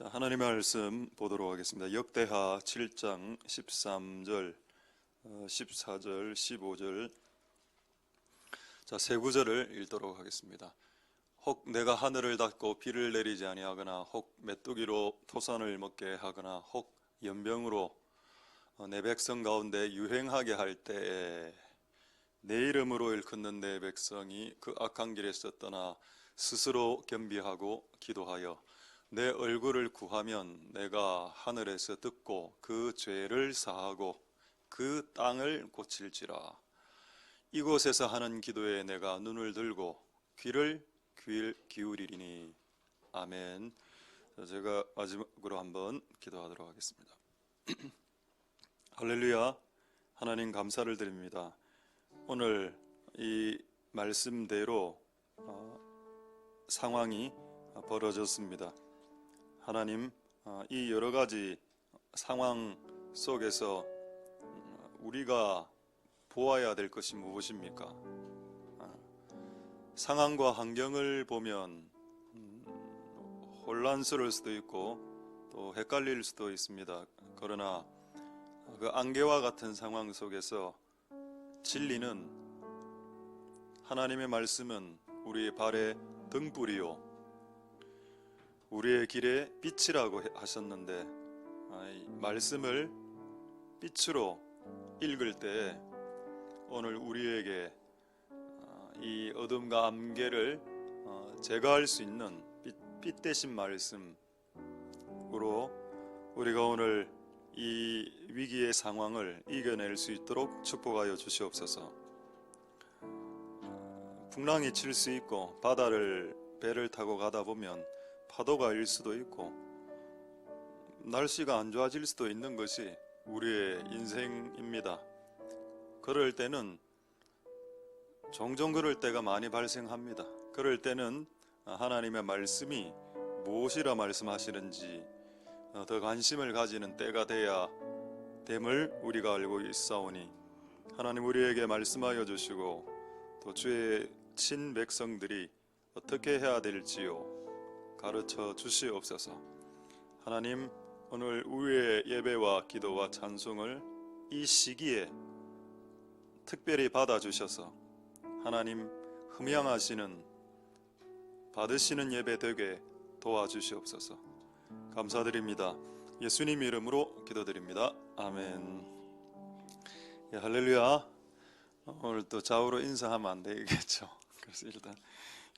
자, 하나님의 말씀 보도록 하겠습니다. 역대하 7장 13절, 14절, 15절. 자, 세 구절을 읽도록 하겠습니다. 혹 내가 하늘을 닫고 비를 내리지 아니하거나 혹 메뚜기로 토산을 먹게 하거나 혹 연병으로 내 백성 가운데 유행하게 할 때에 내 이름으로 일컫는 내 백성이 그 악한 길에서 떠나 스스로 겸비하고 기도하여 내 얼굴을 구하면 내가 하늘에서 듣고 그 죄를 사하고 그 땅을 고칠지라. 이곳에서 하는 기도에 내가 눈을 들고 귀를 기울이리니. 아멘. 제가 마지막으로 한번 기도하도록 하겠습니다. 할렐루야. 하나님 감사를 드립니다. 오늘 이 말씀대로 상황이 벌어졌습니다. 하나님, 이 여러 가지 상황 속에서 우리가 보아야 될 것이 무엇입니까? 상황과 환경을 보면 혼란스러울 수도 있고 또 헷갈릴 수도 있습니다. 그러나 그 안개와 같은 상황 속에서 진리는, 하나님의 말씀은 우리의 발에 등불이요 우리의 길에 빛이라고 하셨는데, 말씀을 빛으로 읽을 때 오늘 우리에게 이 어둠과 안개를 제거할 수 있는 빛 대신 말씀으로 우리가 오늘 이 위기의 상황을 이겨낼 수 있도록 축복하여 주시옵소서. 풍랑이 칠 수 있고 배를 타고 가다 보면 파도가 일 수도 있고 날씨가 안 좋아질 수도 있는 것이 우리의 인생입니다. 그럴 때는 종종 그럴 때가 많이 발생합니다. 그럴 때는 하나님의 말씀이 무엇이라 말씀하시는지 더 관심을 가지는 때가 돼야 됨을 우리가 알고 있사오니, 하나님 우리에게 말씀하여 주시고 또 주의 친 백성들이 어떻게 해야 될지요 가르쳐 주시옵소서. 하나님, 오늘 우리의 예배와 기도와 찬송을 이 시기에 특별히 받아주셔서 하나님 흠양하시는, 받으시는 예배 되게 도와주시옵소서. 감사드립니다. 예수님 이름으로 기도드립니다. 아멘. 예, 할렐루야. 오늘 또 좌우로 인사하면 안 되겠죠. 그래서 일단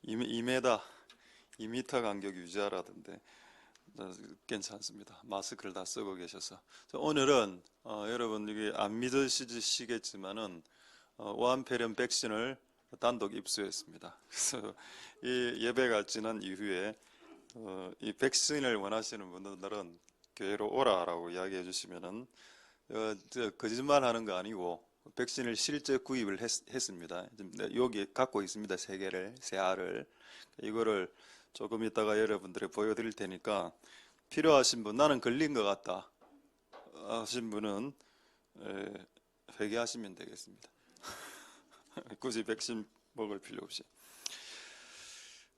2m 간격 유지하라던데 괜찮습니다. 마스크를 다 쓰고 계셔서. 오늘은 여러분 이게 안 믿으시겠지만은 오한폐렴 백신을 단독 입수했습니다. 그래서 이 예배가 지난 이후에 이 백신을 원하시는 분들은 교회로 오라라고 이야기해 주시면은 거짓말하는 거 아니고 백신을 실제 구입을 했습니다. 여기 갖고 있습니다. 세 알을. 이거를 조금 이따가 여러분들에 보여드릴 테니까 필요하신 분, 나는 걸린 것 같다 하신 분은 회개하시면 되겠습니다. 굳이 백신 먹을 필요 없이.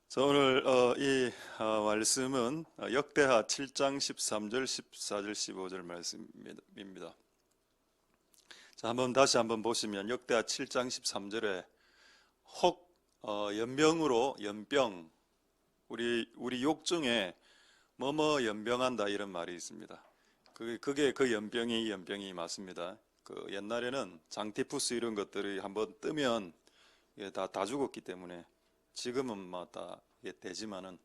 자, 오늘 이 말씀은 역대하 7장 13절, 14절, 15절 말씀입니다. 자, 다시 한번 보시면 역대하 7장 13절에 혹 연병으로, 연병, 우리 욕중에 뭐뭐 연병한다 이런 말이 있습니다. 그게 그 연병이 맞습니다. 그 옛날에는 장티푸스 이런 것들이 한번 뜨면 다 죽었기 때문에, 지금은 뭐 다 되지만은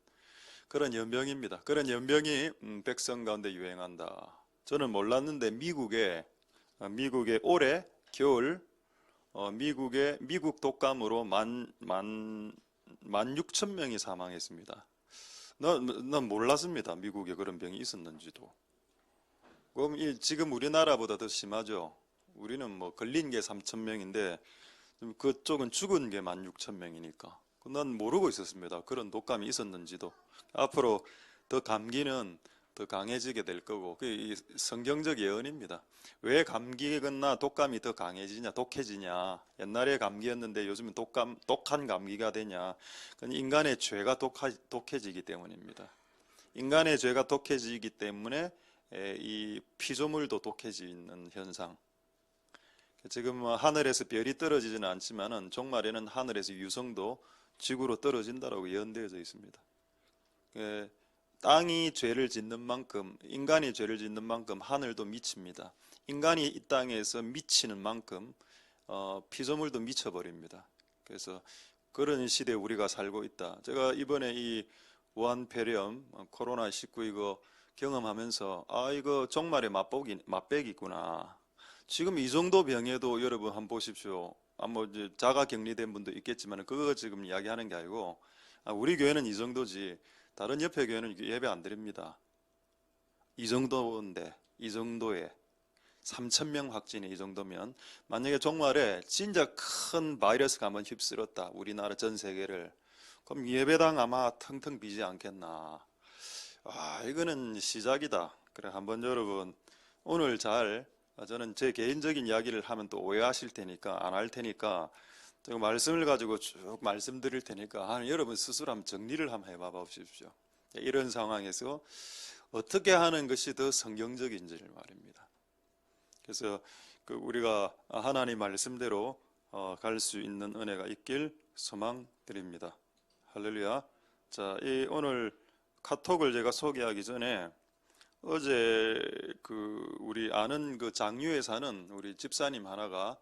그런 연병입니다. 그런 연병이 백성 가운데 유행한다. 저는 몰랐는데 미국의 올해 겨울 미국 독감으로 16,000명이 사망했습니다. 난 몰랐습니다. 미국에 그런 병이 있었는지도. 그럼 지금 우리나라보다 더 심하죠. 우리는 뭐 걸린 게 3,000명인데 그쪽은 죽은 게 16,000명이니까. 난 모르고 있었습니다. 그런 독감이 있었는지도. 앞으로 더 감기는 더 강해지게 될 거고, 그게 성경적 예언입니다. 왜 감기거나 독감이 더 강해지냐, 독해지냐. 옛날에 감기였는데 요즘은 독한 감기가 되냐. 그건 인간의 죄가 독해지기 때문입니다. 인간의 죄가 독해지기 때문에 이 피조물도 독해지는 현상. 지금 하늘에서 별이 떨어지지는 않지만은 종말에는 하늘에서 유성도 지구로 떨어진다라고 예언되어져 있습니다. 땅이 죄를 짓는 만큼, 인간이 죄를 짓는 만큼 하늘도 미칩니다. 인간이 이 땅에서 미치는 만큼 피조물도 미쳐버립니다. 그래서 그런 시대에 우리가 살고 있다. 제가 이번에 이 우한폐렴 코로나19 이거 경험하면서 이거 종말의 맛배기구나. 지금 이 정도 병에도 여러분 한번 보십시오. 뭐 자가 격리된 분도 있겠지만 그거 지금 이야기하는 게 아니고 우리 교회는 이 정도지 다른 옆에 교회는 예배 안 드립니다. 이 정도인데 이 정도에 3,000명 확진이 이 정도면 만약에 종말에 진짜 큰 바이러스가 한번 휩쓸었다 우리나라 전 세계를 그럼 예배당 아마 텅텅 비지 않겠나. 이거는 시작이다. 그래 한번 여러분 오늘 저는 제 개인적인 이야기를 하면 또 오해하실 테니까 안 할 테니까 제가 말씀을 가지고 쭉 말씀드릴 테니까 여러분 스스로 한번 정리를 한번 해봐 보십시오. 이런 상황에서 어떻게 하는 것이 더 성경적인지를 말입니다. 그래서 우리가 하나님 말씀대로 갈 수 있는 은혜가 있길 소망드립니다. 할렐루야. 자, 오늘 카톡을 제가 소개하기 전에 어제 우리 아는 장유에 사는 우리 집사님 하나가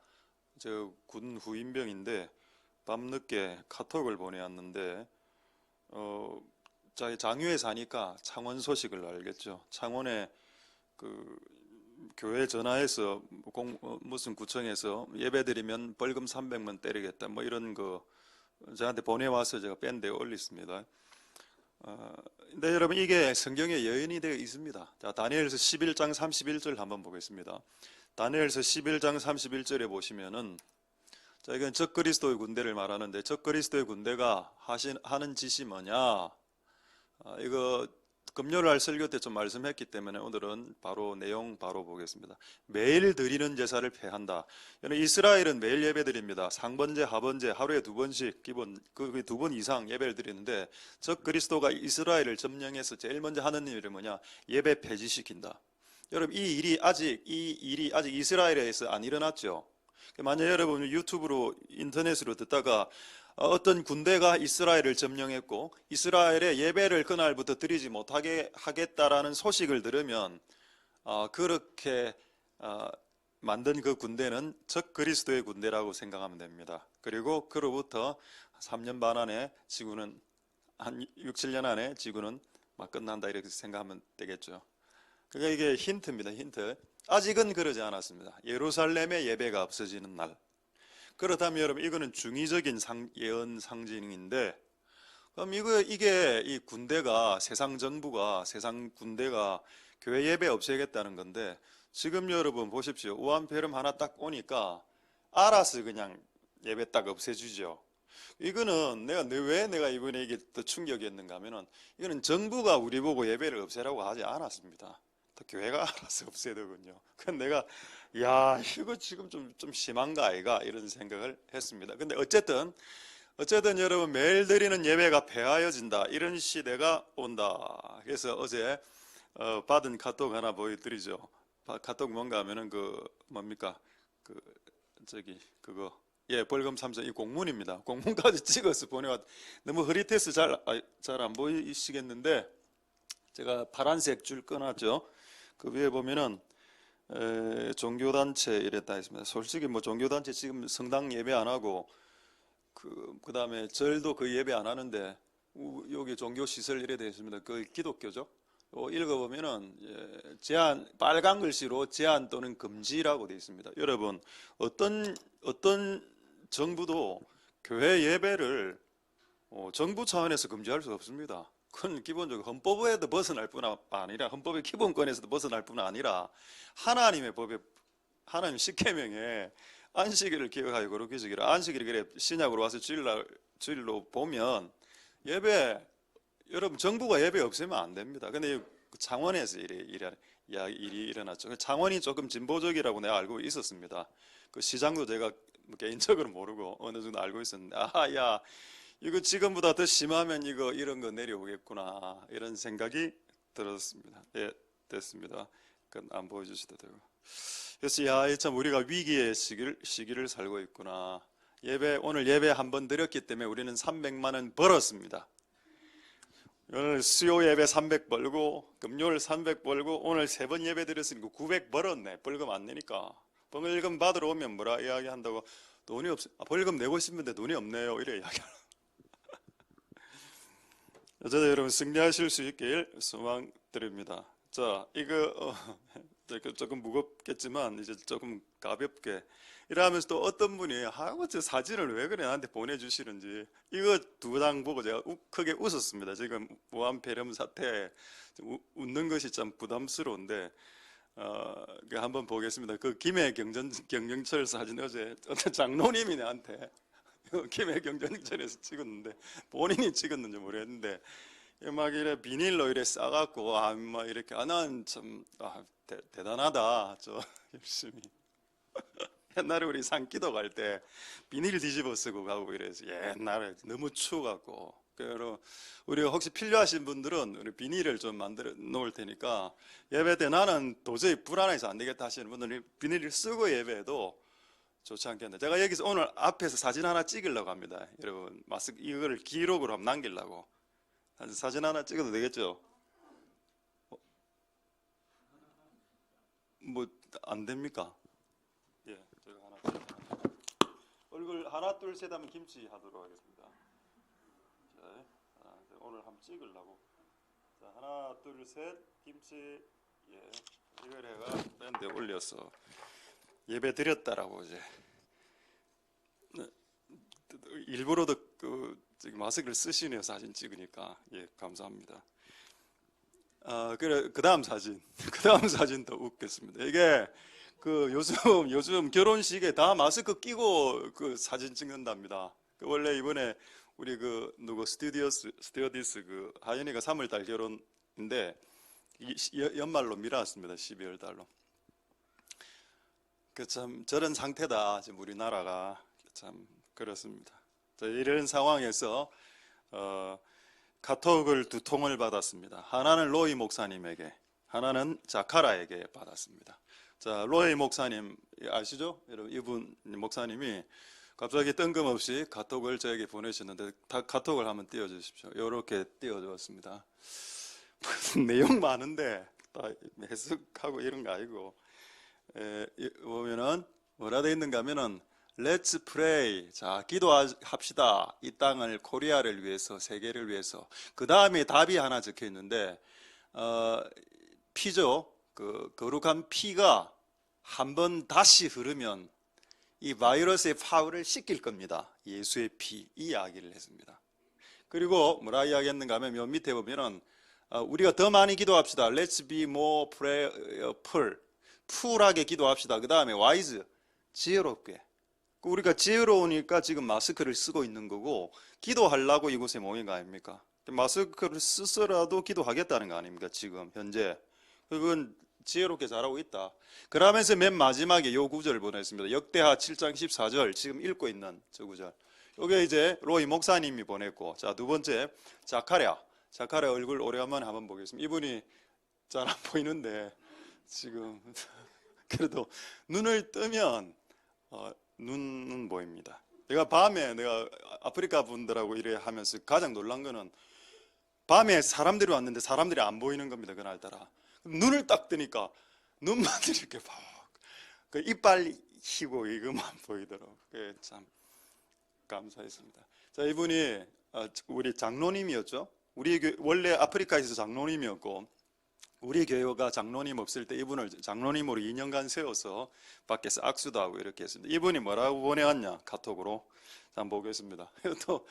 저 군 후임병인데 밤늦게 카톡을 보내왔는데 자기 장유에 사니까 창원 소식을 알겠죠. 창원에 교회 전화해서 무슨 구청에서 예배드리면 벌금 300만 때리겠다 뭐 이런 거 저한테 보내와서 제가 밴드에 올렸습니다. 근데 여러분 이게 성경에 예언이 되어 있습니다. 자, 다니엘서 11장 31절 한번 보겠습니다. 다니엘서 11장 31절에 보시면은 자, 이건 적그리스도의 군대를 말하는데 적그리스도의 군대가 하는 짓이 뭐냐? 이거 금요일 날 설교 때 좀 말씀했기 때문에 오늘은 내용 바로 보겠습니다. 매일 드리는 제사를 폐한다. 이스라엘은 매일 예배드립니다. 상번제, 하번제 하루에 2번씩 기본 2번 이상 예배를 드리는데 적 그리스도가 이스라엘을 점령해서 제일 먼저 하는 일이 뭐냐? 예배 폐지시킨다. 여러분 이 일이 아직 이스라엘에서 안 일어났죠. 만약 여러분 유튜브로 인터넷으로 듣다가 어떤 군대가 이스라엘을 점령했고 이스라엘의 예배를 그날부터 드리지 못하게 하겠다라는 소식을 들으면 그렇게 만든 그 군대는 적 그리스도의 군대라고 생각하면 됩니다. 그리고 그로부터 3년 반 안에 지구는 한 6, 7년 안에 지구는 막 끝난다 이렇게 생각하면 되겠죠. 그러니까 이게 힌트입니다. 힌트. 아직은 그러지 않았습니다. 예루살렘의 예배가 없어지는 날. 그렇다면 여러분 이거는 중의적인 예언 상징인데 그럼 이게 이 군대가 세상 군대가 교회 예배 없애겠다는 건데 지금 여러분 보십시오. 우한폐렴 하나 딱 오니까 알아서 그냥 예배 딱 없애주죠. 이거는 왜 내가 이번에 이게 더 충격이었는가 하면은 이거는 정부가 우리 보고 예배를 없애라고 하지 않았습니다. 또 교회가 알아서 없애더군요. 그건 내가 이거 지금 좀 심한가 아이가 이런 생각을 했습니다. 근데 어쨌든 여러분 매일 드리는 예배가 폐하여진다 이런 시대가 온다. 그래서 어제 받은 카톡 하나 보여드리죠. 카톡 뭔가 하면은 뭡니까 그거 벌금 3천 이 공문입니다. 공문까지 찍어서 보내왔. 너무 흐릿해서 잘 안 보이시겠는데 제가 파란색 줄 끊었죠. 그 위에 보면은 종교단체 이랬다 했습니다. 솔직히 종교단체 지금 성당 예배 안 하고 그 다음에 절도 그 예배 안 하는데 여기 종교시설 이래 되어 있습니다. 그 기독교죠. 읽어보면은 제한 빨간 글씨로 제한 또는 금지라고 되어 있습니다. 여러분 어떤 정부도 교회 예배를 정부 차원에서 금지할 수 없습니다. 그건 기본적으로 헌법에도 벗어날 뿐 아니라 헌법의 기본권에서도 벗어날 뿐 아니라 하나님 십계명에 안식일을 기억하여 거룩히 지키라. 안식일이 그래 신약으로 와서 주일로 보면 예배 여러분 정부가 예배 없애면 안 됩니다. 근데 창원에서 일이 일어났죠. 창원이 조금 진보적이라고 내가 알고 있었습니다. 그 시장도 제가 개인적으로 모르고 어느 정도 알고 있었는데 이거 지금보다 더 심하면 이런 거 내려오겠구나 이런 생각이 들었습니다. 예, 됐습니다. 그건 안 보여주셔도 되고. 그래서 야, 참 우리가 위기의 시기를 살고 있구나. 오늘 예배 한 번 드렸기 때문에 우리는 300만 원 벌었습니다. 오늘 수요 예배 300 벌고 금요일 300 벌고 오늘 3번 예배 드렸으니까 900 벌었네. 벌금 안 내니까. 벌금 받으러 오면 뭐라 이야기한다고 돈이 없어. 벌금 내고 싶은데 돈이 없네요. 이래 이야기하는. 어쨌든 여러분 승리하실 수 있길 소망드립니다. 자, 이거 조금 무겁겠지만 이제 조금 가볍게 이러면서 또 어떤 분이 하고 저 사진을 왜 그래 나한테 보내주시는지 이거 2장 보고 제가 크게 웃었습니다. 지금 무한폐렴 사태에 웃는 것이 참 부담스러운데 한번 보겠습니다. 그 김해 경전철 사진 어제 어떤 장로님이 나한테 김해 경전철에서 찍었는데 본인이 찍었는지 모르겠는데 막 이래 비닐로 이래 싸갖고 막 이렇게 난 참 대단하다. 저 열심히 옛날에 우리 산기도 갈 때 비닐 뒤집어 쓰고 가고 이래서 옛날에 너무 추워갖고 그래서 우리가 혹시 필요하신 분들은 우리 비닐을 좀 만들어 놓을 테니까 예배 때 나는 도저히 불안해서 안 되겠다 하시는 분들은 비닐을 쓰고 예배해도 좋지 않겠나. 제가 여기서 오늘 앞에서 사진 하나 찍으려고 합니다. 여러분 마스크 이거를 기록으로 한번 남기려고 사진 하나 찍어도 되겠죠? 뭐 안 됩니까? 예, 제가 하나 얼굴 하나 둘 셋 하면 김치 하도록 하겠습니다. 자, 오늘 한번 찍으려고. 자, 하나 둘 셋 김치. 예, 이걸 해가 밴드에 올려서 예배 드렸다라고 이제 일부러도 지금 마스크를 쓰시네요. 사진 찍으니까. 예, 감사합니다. 그래 그 다음 사진 더 웃겠습니다. 이게 요즘 결혼식에 다 마스크 끼고 그 사진 찍는답니다. 원래 이번에 우리 누구 스튜어디스 하연이가 3월달 결혼인데 연말로 미뤘습니다. 12월 달로. 참 저런 상태다. 지금 우리나라가 참 그렇습니다. 자, 이런 상황에서 카톡을 2통을 받았습니다. 하나는 로이 목사님에게, 하나는 자카라에게 받았습니다. 자, 로이 목사님 아시죠? 여러분 이분 목사님이 갑자기 뜬금없이 카톡을 저에게 보내셨는데 카톡을 한번 띄워주십시오. 이렇게 띄워주었습니다. 내용 많은데 다 해석하고 이런 거 아니고 보면은 뭐라 돼 있는가 하면은 Let's pray. 자, 기도합시다. 이 땅을 코리아를 위해서, 세계를 위해서. 그 다음에 답이 하나 적혀 있는데 피죠. 거룩한 피가 한번 다시 흐르면 이 바이러스의 파워를 씻길 겁니다. 예수의 피, 이 이야기를 했습니다. 그리고 뭐라 이야기했는가 하면 몇 밑에 보면은 우리가 더 많이 기도합시다. Let's be more prayerful. 풀하게 기도합시다. 그 다음에 wise, 지혜롭게. 우리가 지혜로우니까 지금 마스크를 쓰고 있는 거고 기도하려고 이곳에 모인 거 아닙니까? 마스크를 쓰서라도 기도하겠다는 거 아닙니까? 지금 현재 그건 지혜롭게 잘하고 있다. 그러면서 맨 마지막에 요 구절을 보냈습니다. 역대하 7장 14절 지금 읽고 있는 저 구절. 요게 이제 로이 목사님이 보냈고, 자, 두 번째 자카랴 얼굴 오래간만에 한번 보겠습니다. 이분이 잘 안 보이는데 지금 그래도 눈을 뜨면 눈은 보입니다. 내가 밤에 아프리카 분들하고 이래 하면서 가장 놀란 거는 밤에 사람들이 왔는데 사람들이 안 보이는 겁니다. 그날따라 눈을 딱 뜨니까 눈만 이렇게 그 이빨 희고 이것만 보이더라고요. 그게 참 감사했습니다. 자, 이분이 우리 장로님이었죠. 우리 원래 아프리카에서 장로님이었고 우리 교회가 장로님 없을 때 이분을 장로님으로 2년간 세워서 밖에서 악수도 하고 이렇게 했습니다. 이분이 뭐라고 보내왔냐 카톡으로. 자, 한번 보겠습니다. 또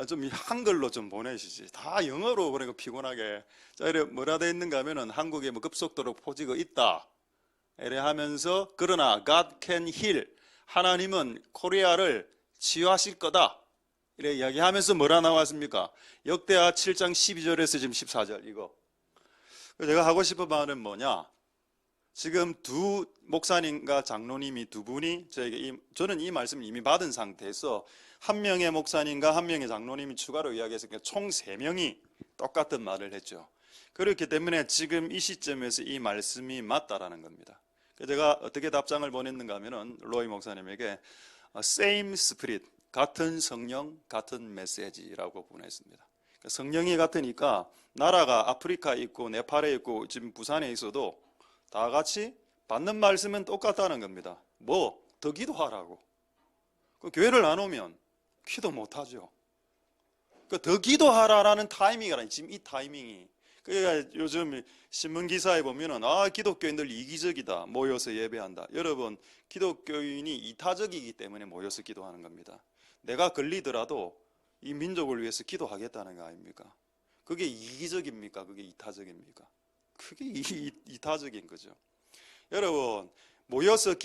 좀 한글로 좀 보내시지. 다 영어로 보내고 피곤하게. 자, 이래 뭐라 돼 있는가 하면은 한국에 뭐 급속도로 포지가 있다. 이래 하면서 그러나 God can heal. 하나님은 코리아를 치유하실 거다. 이래 이야기하면서 뭐라 나왔습니까? 역대하 7장 12절에서 지금 14절 이거. 제가 하고 싶은 말은 뭐냐? 지금 두 목사님과 장로님이 두 분이 저에게 저는 이 말씀을 이미 받은 상태에서 한 명의 목사님과 한 명의 장로님이 추가로 이야기했으니까 총 3명이 똑같은 말을 했죠. 그렇기 때문에 지금 이 시점에서 이 말씀이 맞다라는 겁니다. 제가 어떻게 답장을 보냈는가 하면은 로이 목사님에게 same spirit, 같은 성령, 같은 메시지라고 보냈습니다. 성령이 같으니까 나라가 아프리카에 있고 네팔에 있고 지금 부산에 있어도 다 같이 받는 말씀은 똑같다는 겁니다. 뭐? 더 기도하라고. 그 교회를 안 오면 기도 못하죠. 더 기도하라라는 타이밍이라, 지금 이 타이밍이. 그러니까 요즘 신문 기사에 보면은 기독교인들 이기적이다, 모여서 예배한다. 여러분, 기독교인이 이타적이기 때문에 모여서 기도하는 겁니다. 내가 걸리더라도 이 민족을 위해서 기도하겠다는 거 아닙니까? 그게 이기적입니까? 그게 이타적입니까? 그게 이타적인 거죠. 여러분, 모여서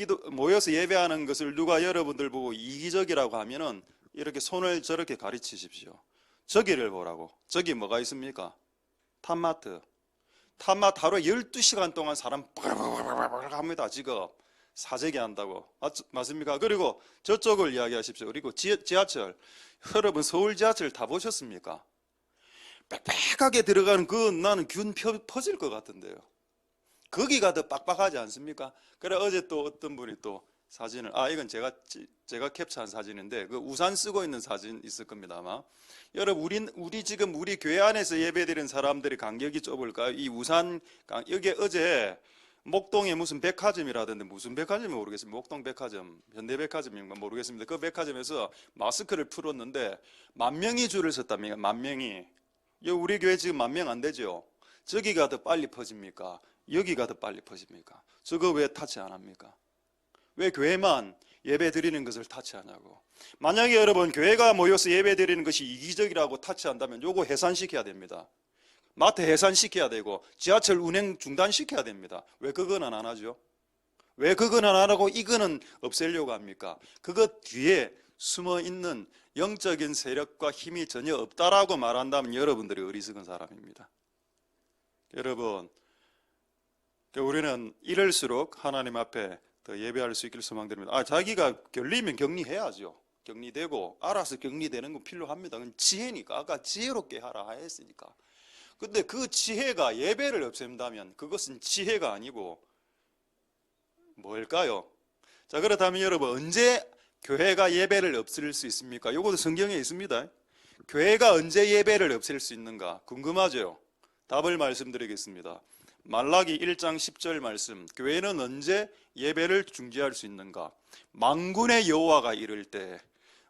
예배하는 것을 누가 여러분들 보고 이기적이라고 하면은 이렇게 손을 저렇게 가르치십시오. 저기를 보라고. 저기 뭐가 있습니까? 탑마트 하루에 12시간 동안 사람 빠글빠글 합니다. 지금 사재기 한다고. 맞습니까? 그리고 저쪽을 이야기하십시오. 그리고 지하철, 여러분 서울 지하철 다 보셨습니까? 빽빽하게 들어가는 나는 균 퍼질 것 같은데요. 거기가 더 빡빡하지 않습니까? 그래 어제 또 어떤 분이 또 사진을, 이건 제가 캡처한 사진인데 그 우산 쓰고 있는 사진 있을 겁니다 아마. 여러분, 우리 지금 우리 교회 안에서 예배드리는 사람들의 간격이 좁을까요? 이 우산 여기 어제 목동에 무슨 백화점이라던데, 무슨 백화점인지 모르겠습니다. 목동 백화점, 현대백화점인가 모르겠습니다. 그 백화점에서 마스크를 풀었는데 10,000명이 줄을 섰답니다. 10,000명이. 우리 교회 지금 10,000명 안 되죠? 저기가 더 빨리 퍼집니까? 여기가 더 빨리 퍼집니까? 저거 왜 타치 안 합니까? 왜 교회만 예배 드리는 것을 타치하냐고. 만약에 여러분 교회가 모여서 예배 드리는 것이 이기적이라고 타치한다면 요거 해산시켜야 됩니다. 마트 해산시켜야 되고 지하철 운행 중단시켜야 됩니다. 왜 그거는 안 하죠? 왜 그거는 안 하고 이거는 없애려고 합니까? 그것 뒤에 숨어있는 영적인 세력과 힘이 전혀 없다라고 말한다면 여러분들이 어리석은 사람입니다. 여러분, 우리는 이럴수록 하나님 앞에 더 예배할 수 있기를 소망드립니다. 자기가 결리면 격리해야죠. 격리되고 알아서 격리되는 건 필요합니다. 그건 지혜니까. 아까 지혜롭게 하라 했으니까. 근데 그 지혜가 예배를 없앤다면 그것은 지혜가 아니고 뭘까요? 자, 그렇다면 여러분, 언제 교회가 예배를 없앨 수 있습니까? 이것도 성경에 있습니다. 교회가 언제 예배를 없앨 수 있는가? 궁금하죠? 답을 말씀드리겠습니다. 말라기 1장 10절 말씀, 교회는 언제 예배를 중지할 수 있는가? 만군의 여호와가 이를 때,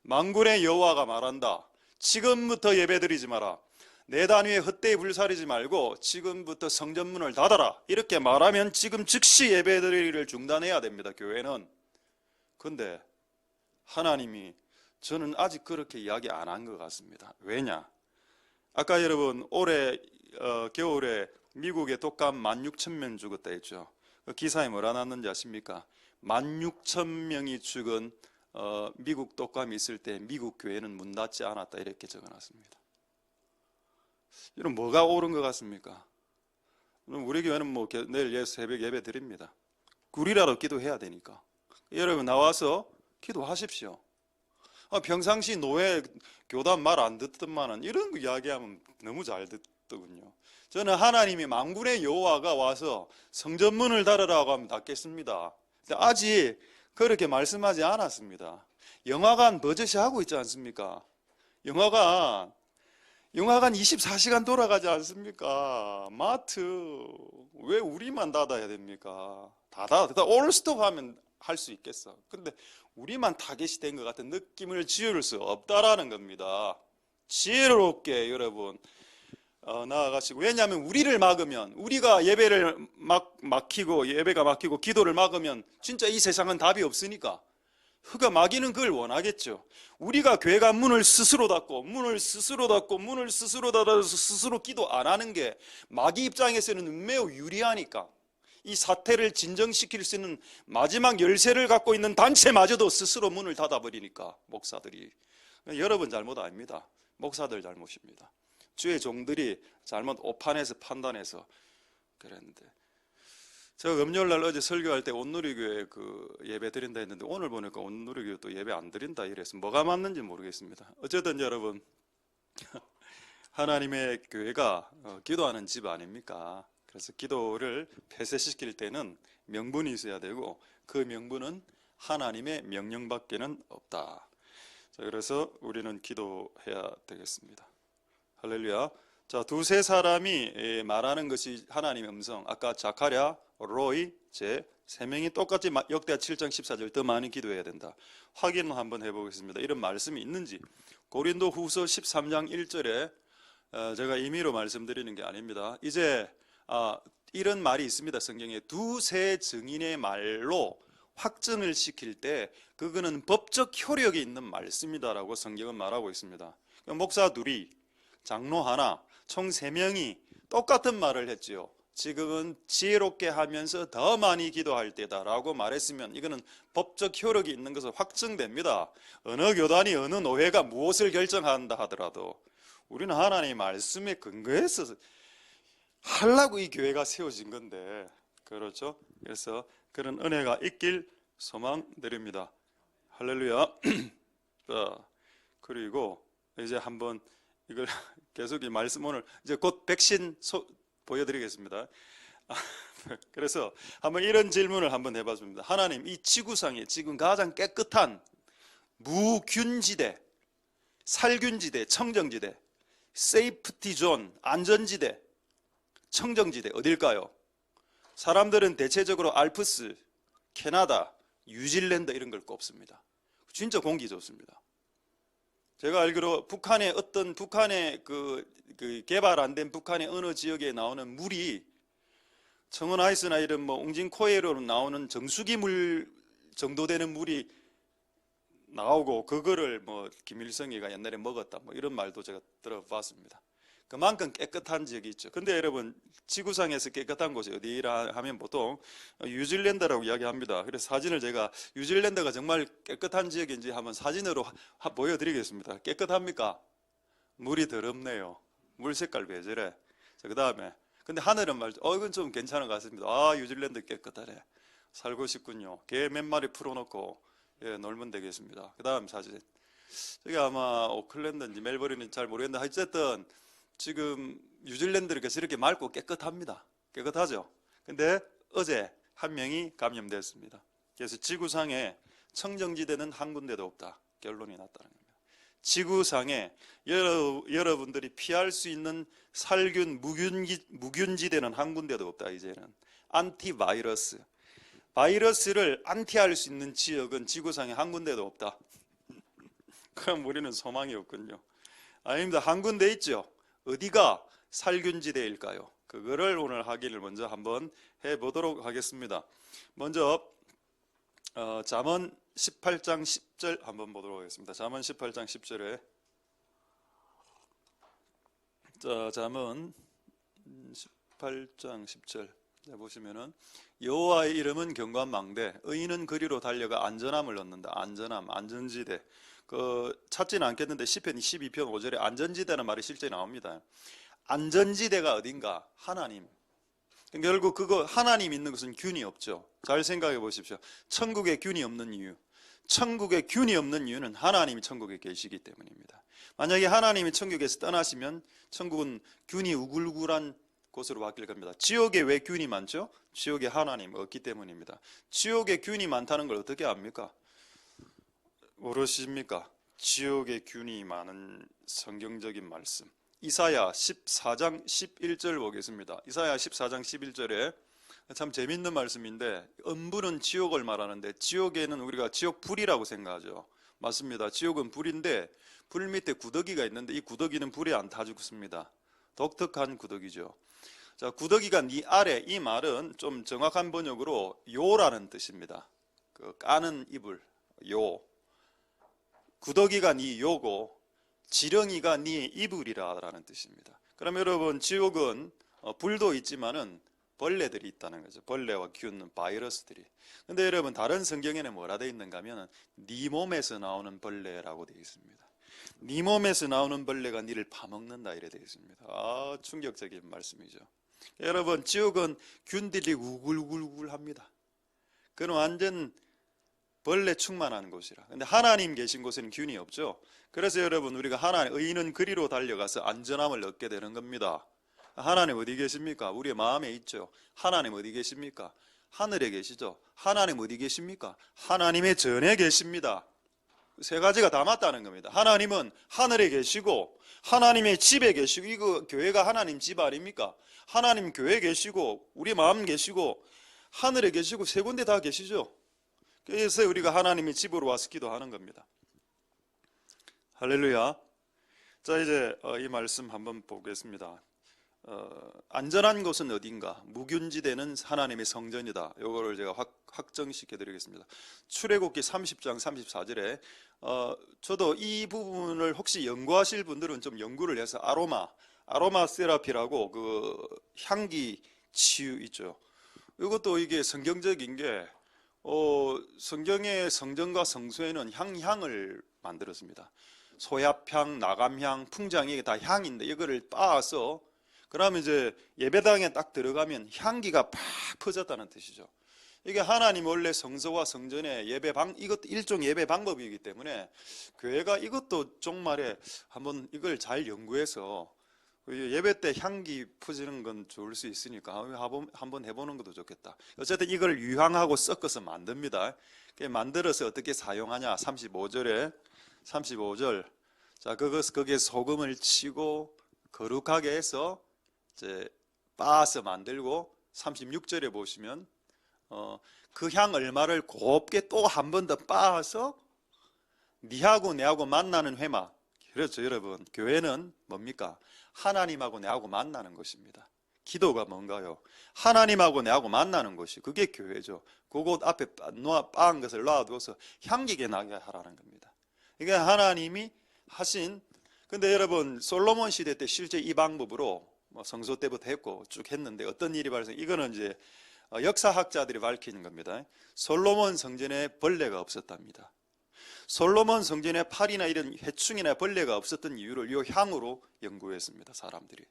만군의 여호와가 말한다. 지금부터 예배드리지 마라. 내 단위에 헛되이 불사르지 말고 지금부터 성전문을 닫아라. 이렇게 말하면 지금 즉시 예배드리기를 중단해야 됩니다. 교회는. 근데 하나님이, 저는 아직 그렇게 이야기 안 한 것 같습니다. 왜냐? 아까 여러분 올해 겨울에 미국에 독감 16,000명 죽었다 했죠. 그 기사에 뭐라 났는지 아십니까? 16,000명이 죽은 미국 독감이 있을 때 미국 교회는 문 닫지 않았다, 이렇게 적어놨습니다. 이런 뭐가 옳은 것 같습니까? 우리 교회는 뭐 내일 새벽 예배 드립니다. 우리라도 기도해야 되니까. 여러분 나와서 기도하십시오. 평상시 노예 교단 말 안 듣던만은 이런 거 이야기하면 너무 잘 듣더군요. 저는 하나님이 만군의 여호와가 와서 성전문을 닫으라고 하면 닫겠습니다. 근데 아직 그렇게 말씀하지 않았습니다. 영화관 버젓이 하고 있지 않습니까? 영화관 24시간 돌아가지 않습니까? 마트 왜 우리만 닫아야 됩니까? 다 올스톱 하면 할 수 있겠어. 근데 우리만 타겟이 된 것 같은 느낌을 지울 수 없다라는 겁니다. 지혜롭게 여러분 나아가시고. 왜냐하면 우리를 막으면, 우리가 예배를 예배가 막히고 기도를 막으면 진짜 이 세상은 답이 없으니까 그가 마귀는 그걸 원하겠죠. 우리가 교회가 문을 스스로 닫고 문을 스스로 닫아서 스스로 기도 안 하는 게 마귀 입장에서는 매우 유리하니까, 이 사태를 진정시킬 수 있는 마지막 열쇠를 갖고 있는 단체마저도 스스로 문을 닫아버리니까, 목사들이. 여러분 잘못 아닙니다. 목사들 잘못입니다. 주의 종들이 잘못 오판해서 판단해서 그랬는데, 제가 금요일날 어제 설교할 때 온누리교회 예배 드린다 했는데 오늘 보니까 온누리교회 또 예배 안 드린다 이래서 뭐가 맞는지 모르겠습니다. 어쨌든 여러분 하나님의 교회가 기도하는 집 아닙니까? 그래서 기도를 폐쇄시킬 때는 명분이 있어야 되고 그 명분은 하나님의 명령밖에는 없다. 자, 그래서 우리는 기도해야 되겠습니다. 할렐루야. 자, 두세 사람이 말하는 것이 하나님의 음성. 아까 자카랴, 로이, 제 세 명이 똑같이 역대하 7장 14절 더 많이 기도해야 된다. 확인 한번 해보겠습니다. 이런 말씀이 있는지. 고린도 후서 13장 1절에 제가 임의로 말씀드리는 게 아닙니다. 이제 이런 말이 있습니다. 성경에 두세 증인의 말로 확증을 시킬 때 그거는 법적 효력이 있는 말씀이다라고 성경은 말하고 있습니다. 목사 둘이, 장로 하나, 총 3명이 똑같은 말을 했지요. 지금은 지혜롭게 하면서 더 많이 기도할 때다라고 말했으면 이거는 법적 효력이 있는 것은 확증됩니다. 어느 교단이 어느 노회가 무엇을 결정한다 하더라도 우리는 하나님의 말씀에 근거해서 하려고 이 교회가 세워진 건데, 그렇죠? 그래서 그런 은혜가 있길 소망드립니다. 할렐루야. 자, 그리고 이제 한번 이걸 계속 이 말씀 오늘 이제 곧 백신 보여드리겠습니다. 그래서 한번 이런 질문을 한번 해봤습니다. 하나님, 이 지구상에 지금 가장 깨끗한 무균지대, 살균지대, 청정지대, 세이프티 존, 안전지대, 청정지대 어딜까요? 사람들은 대체적으로 알프스, 캐나다, 뉴질랜드 이런 걸 꼽습니다. 진짜 공기 좋습니다. 제가 알기로 북한의 그 개발 안 된 북한의 어느 지역에 나오는 물이 청원 아이스나 이런 뭐 웅진코에로 나오는 정수기 물 정도 되는 물이 나오고 그거를 뭐 김일성이가 옛날에 먹었다 뭐 이런 말도 제가 들어봤습니다. 그만큼 깨끗한 지역이 있죠. 근데 여러분, 지구상에서 깨끗한 곳이 어디라 하면 보통 뉴질랜드라고 이야기합니다. 그래서 사진을 제가 뉴질랜드가 정말 깨끗한 지역인지 한번 사진으로 보여드리겠습니다. 깨끗합니까? 물이 더럽네요. 물 색깔 왜 저래? 자, 그 다음에 근데 하늘은 말이죠. 이건 좀 괜찮은 것 같습니다. 뉴질랜드 깨끗하네. 살고 싶군요. 개 몇 마리 풀어놓고 놀면 되겠습니다. 그 다음 사진. 저게 아마 오클랜드인지 멜버른인지 잘 모르겠는데 어쨌든 지금 뉴질랜드가 저렇게 맑고 깨끗합니다. 깨끗하죠? 근데 어제 한 명이 감염됐습니다. 그래서 지구상에 청정지대는 한 군데도 없다. 결론이 났다는 겁니다. 지구상에 여러분들이 피할 수 있는 살균, 무균지대는 한 군데도 없다. 이제는 안티바이러스, 바이러스를 안티할 수 있는 지역은 지구상에 한 군데도 없다. 그럼 우리는 소망이 없군요. 아닙니다. 한 군데 있죠. 어디가 살균지대일까요? 그거를 오늘 확인을 먼저 한번 해보도록 하겠습니다. 먼저 잠언 18장 10절 한번 보도록 하겠습니다. 잠언 18장 10절에 자, 잠언 18장 10절 보시면은 여호와의 이름은 경관망대, 의인은 그리로 달려가 안전함을 얻는다. 안전함, 안전지대. 찾지는 않겠는데 시편 12편 5절에 안전지대라는 말이 실제 나옵니다. 안전지대가 어딘가? 하나님. 결국 그거 하나님 있는 것은 균이 없죠. 잘 생각해 보십시오. 천국에 균이 없는 이유. 천국에 균이 없는 이유는 하나님이 천국에 계시기 때문입니다. 만약에 하나님이 천국에서 떠나시면 천국은 균이 우글우글한 곳으로 바뀔 겁니다. 지옥에 왜 균이 많죠? 지옥에 하나님 없기 때문입니다. 지옥에 균이 많다는 걸 어떻게 압니까? 모르십니까? 지옥에 균이 많은 성경적인 말씀. 이사야 14장 11절 보겠습니다. 이사야 14장 11절에 참 재밌는 말씀인데, 음부는 지옥을 말하는데 지옥에는 우리가 지옥 불이라고 생각하죠. 맞습니다. 지옥은 불인데 불 밑에 구더기가 있는데 이 구더기는 불에 안 타 죽습니다. 독특한 구더기죠. 자, 구더기가 네 아래, 이 말은 좀 정확한 번역으로 요라는 뜻입니다. 까는 이불, 요. 구더기가 네 요고 지렁이가 네 이불이라는 뜻입니다. 그럼 여러분, 지옥은 불도 있지만은 벌레들이 있다는 거죠. 벌레와 균, 바이러스들이. 근데 여러분, 다른 성경에는 뭐라 되어 있는가 하면 네 몸에서 나오는 벌레라고 되어 있습니다. 네 몸에서 나오는 벌레가 네를 파먹는다 이래 되어 있습니다. 충격적인 말씀이죠. 여러분, 지옥은 균들이 우글우글합니다. 그건 완전 벌레 충만한 곳이라. 근데 하나님 계신 곳에는 균이 없죠. 그래서 여러분, 우리가 하나님, 의인은 그리로 달려가서 안전함을 얻게 되는 겁니다. 하나님 어디 계십니까? 우리의 마음에 있죠. 하나님 어디 계십니까? 하늘에 계시죠. 하나님 어디 계십니까? 하나님의 전에 계십니다. 세 가지가 다 맞다는 겁니다. 하나님은 하늘에 계시고 하나님의 집에 계시고, 이거 교회가 하나님 집 아닙니까? 하나님 교회에 계시고 우리 마음 계시고 하늘에 계시고 세 군데 다 계시죠. 그래서 우리가 하나님의 집으로 와서 기도하는 겁니다. 할렐루야. 자, 이제 이 말씀 한번 보겠습니다. 안전한 곳은 어딘가? 무균지대는 하나님의 성전이다. 이거를 제가 확정시켜 드리겠습니다. 출애굽기 30장 34절에 저도 이 부분을 혹시 연구하실 분들은 좀 연구를 해서 아로마 세라피라고 그 향기 치유 있죠. 이것도 이게 성경적인 게 성경의 성전과 성소에는 향을 만들었습니다. 소합향, 나감향, 풍장, 이게 다 향인데 이거를 빻아서 그러면 이제 예배당에 딱 들어가면 향기가 팍 퍼졌다는 뜻이죠. 이게 하나님 원래 성소와 성전의 예배방, 이것도 일종 예배 방법이기 때문에 교회가 이것도 정말에 한번 이걸 잘 연구해서 예배 때 향기 퍼지는 건 좋을 수 있으니까 한번 해보는 것도 좋겠다. 어쨌든 이걸 유향하고 섞어서 만듭니다. 만들어서 어떻게 사용하냐? 35절. 자, 거기에 소금을 치고 거룩하게 해서 이제 빻아서 만들고, 36절에 보시면 그 향 얼마를 곱게 또 한 번 더 빻아서 니하고 내하고 만나는 회막. 그렇죠, 여러분. 교회는 뭡니까? 하나님하고 내하고 만나는 것입니다. 기도가 뭔가요? 하나님하고 내하고 만나는 것이, 그게 교회죠. 그곳 앞에 빻은 것을 놔두어서 향기게 나게 하라는 겁니다. 이게 하나님이 하신. 근데 여러분, 솔로몬 시대 때 실제 이 방법으로 성소 때부터 했고 쭉 했는데 어떤 일이 이거는 이제 역사학자들이 밝히는 겁니다. 솔로몬 성전에 벌레가 없었답니다. 솔로몬 성전에 파리나 이런 해충이나 벌레가 없었던 이유를 이 향으로 연구했습니다. 사람들이.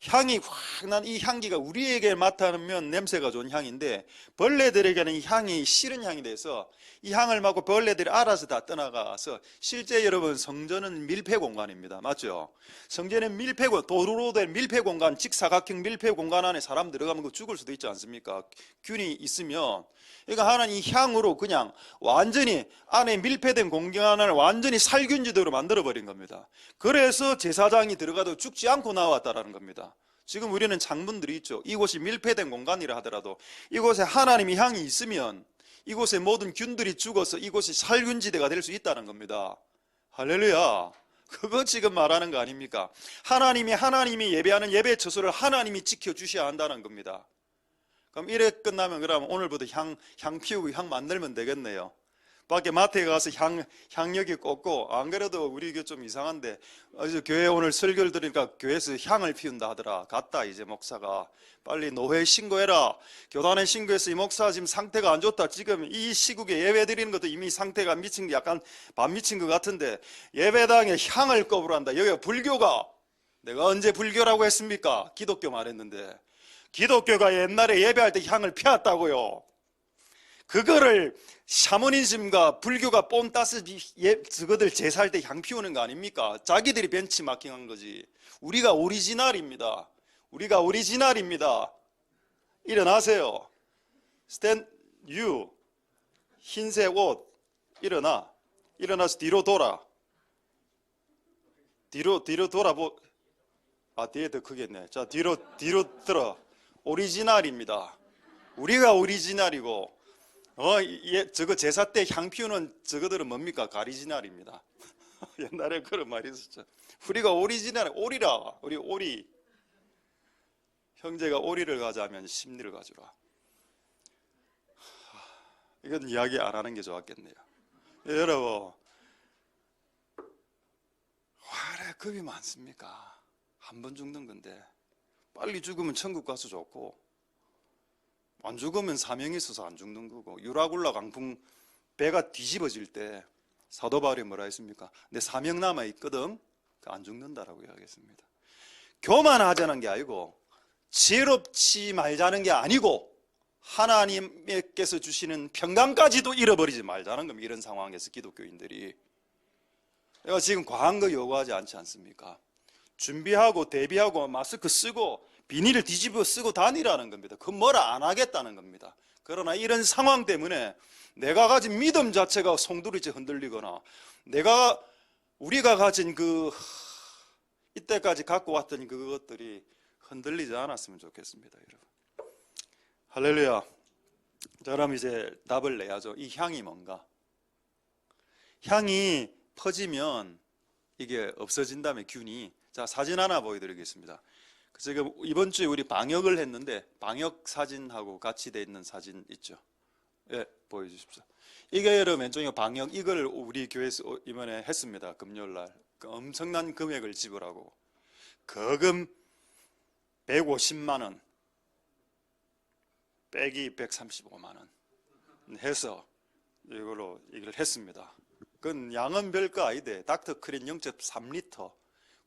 향이 확 난 이 향기가 우리에게 맡으면 냄새가 좋은 향인데 벌레들에게는 이 향이 싫은 향이 돼서 이 향을 맡고 벌레들이 알아서 다 떠나가서, 실제 여러분 성전은 밀폐 공간입니다. 맞죠? 성전은 도로로 된 밀폐 공간, 직사각형 밀폐 공간 안에 사람 들어가면 죽을 수도 있지 않습니까? 균이 있으면. 그러니까 하나님 이 향으로 그냥 완전히 안에 밀폐된 공간을 완전히 살균지대로 만들어버린 겁니다. 그래서 제사장이 들어가도 죽지 않고 나왔다라는 겁니다. 지금 우리는 창문들이 있죠. 이곳이 밀폐된 공간이라 하더라도 이곳에 하나님의 향이 있으면 이곳에 모든 균들이 죽어서 이곳이 살균지대가 될 수 있다는 겁니다. 할렐루야. 그거 지금 말하는 거 아닙니까? 하나님이 예배하는 예배 처소를 하나님이 지켜주셔야 한다는 겁니다. 그럼 이래 끝나면 그러면 오늘부터 향 피우고 향 만들면 되겠네요. 밖에 마트에 가서 향력이 꽂고, 안 그래도 우리 이게 좀 이상한데 교회 오늘 설교를 들으니까 교회에서 향을 피운다 하더라. 갔다 이제 목사가 빨리 노회에 신고해라. 교단에 신고해서 이 목사 지금 상태가 안 좋다. 지금 이 시국에 예배 드리는 것도 이미 상태가 미친 게 약간 반 미친 것 같은데 예배당에 향을 거부한다. 여기가 불교가, 내가 언제 불교라고 했습니까? 기독교 말했는데 기독교가 옛날에 예배할 때 향을 피웠다고요. 그거를 샤머니즘과 불교가 뽐 따서 저거들 제사할 때 향 피우는 거 아닙니까? 자기들이 벤치마킹한 거지. 우리가 오리지널입니다. 일어나세요. 흰색 옷 일어나서 뒤로 돌아. 뒤로 돌아보. 뒤에 더 크겠네. 자, 뒤로 들어. 오리지널입니다. 우리가 오리지널이고, 저거 제사 때 향 피우는 저거들은 뭡니까? 가리지널입니다. 옛날에 그런 말이 있었죠. 우리가 오리지널, 오리라. 우리 오리. 형제가 오리를 가자면 심리를 가져라. 이건 이야기 안 하는 게 좋았겠네요. 여러분, 왜 겁이 많습니까? 한 번 죽는 건데. 빨리 죽으면 천국 가서 좋고, 안 죽으면 사명이 있어서 안 죽는 거고. 유라굴라 강풍 배가 뒤집어질 때 사도 바울이 뭐라 했습니까? 내 사명 남아 있거든. 안 죽는다라고 이야기했습니다. 교만하자는 게 아니고, 지혜롭지 말자는 게 아니고, 하나님께서 주시는 평강까지도 잃어버리지 말자는 겁니다. 이런 상황에서 기독교인들이. 내가 지금 과한 거 요구하지 않지 않습니까? 준비하고 대비하고 마스크 쓰고 비닐을 뒤집어 쓰고 다니라는 겁니다. 그 뭐라 안 하겠다는 겁니다. 그러나 이런 상황 때문에 내가 가진 믿음 자체가 송두리째 흔들리거나 우리가 가진 이때까지 갖고 왔던 그것들이 흔들리지 않았으면 좋겠습니다, 여러분. 할렐루야. 자, 그럼 이제 답을 내야죠. 이 향이 뭔가? 향이 퍼지면 이게 없어진다면 균이. 자, 사진 하나 보여드리겠습니다. 지금 이번 주에 우리 방역을 했는데 방역 사진하고 같이 돼 있는 사진 있죠? 예, 보여주십시오. 이게 여러분 왼쪽에 방역, 이걸 우리 교회에서 이번에 했습니다. 금요일 날. 엄청난 금액을 지불하고 거금 150만 원 빼기 135만 원 해서 이걸 했습니다. 그건 양은 별거 아니대. 닥터크린 0.3리터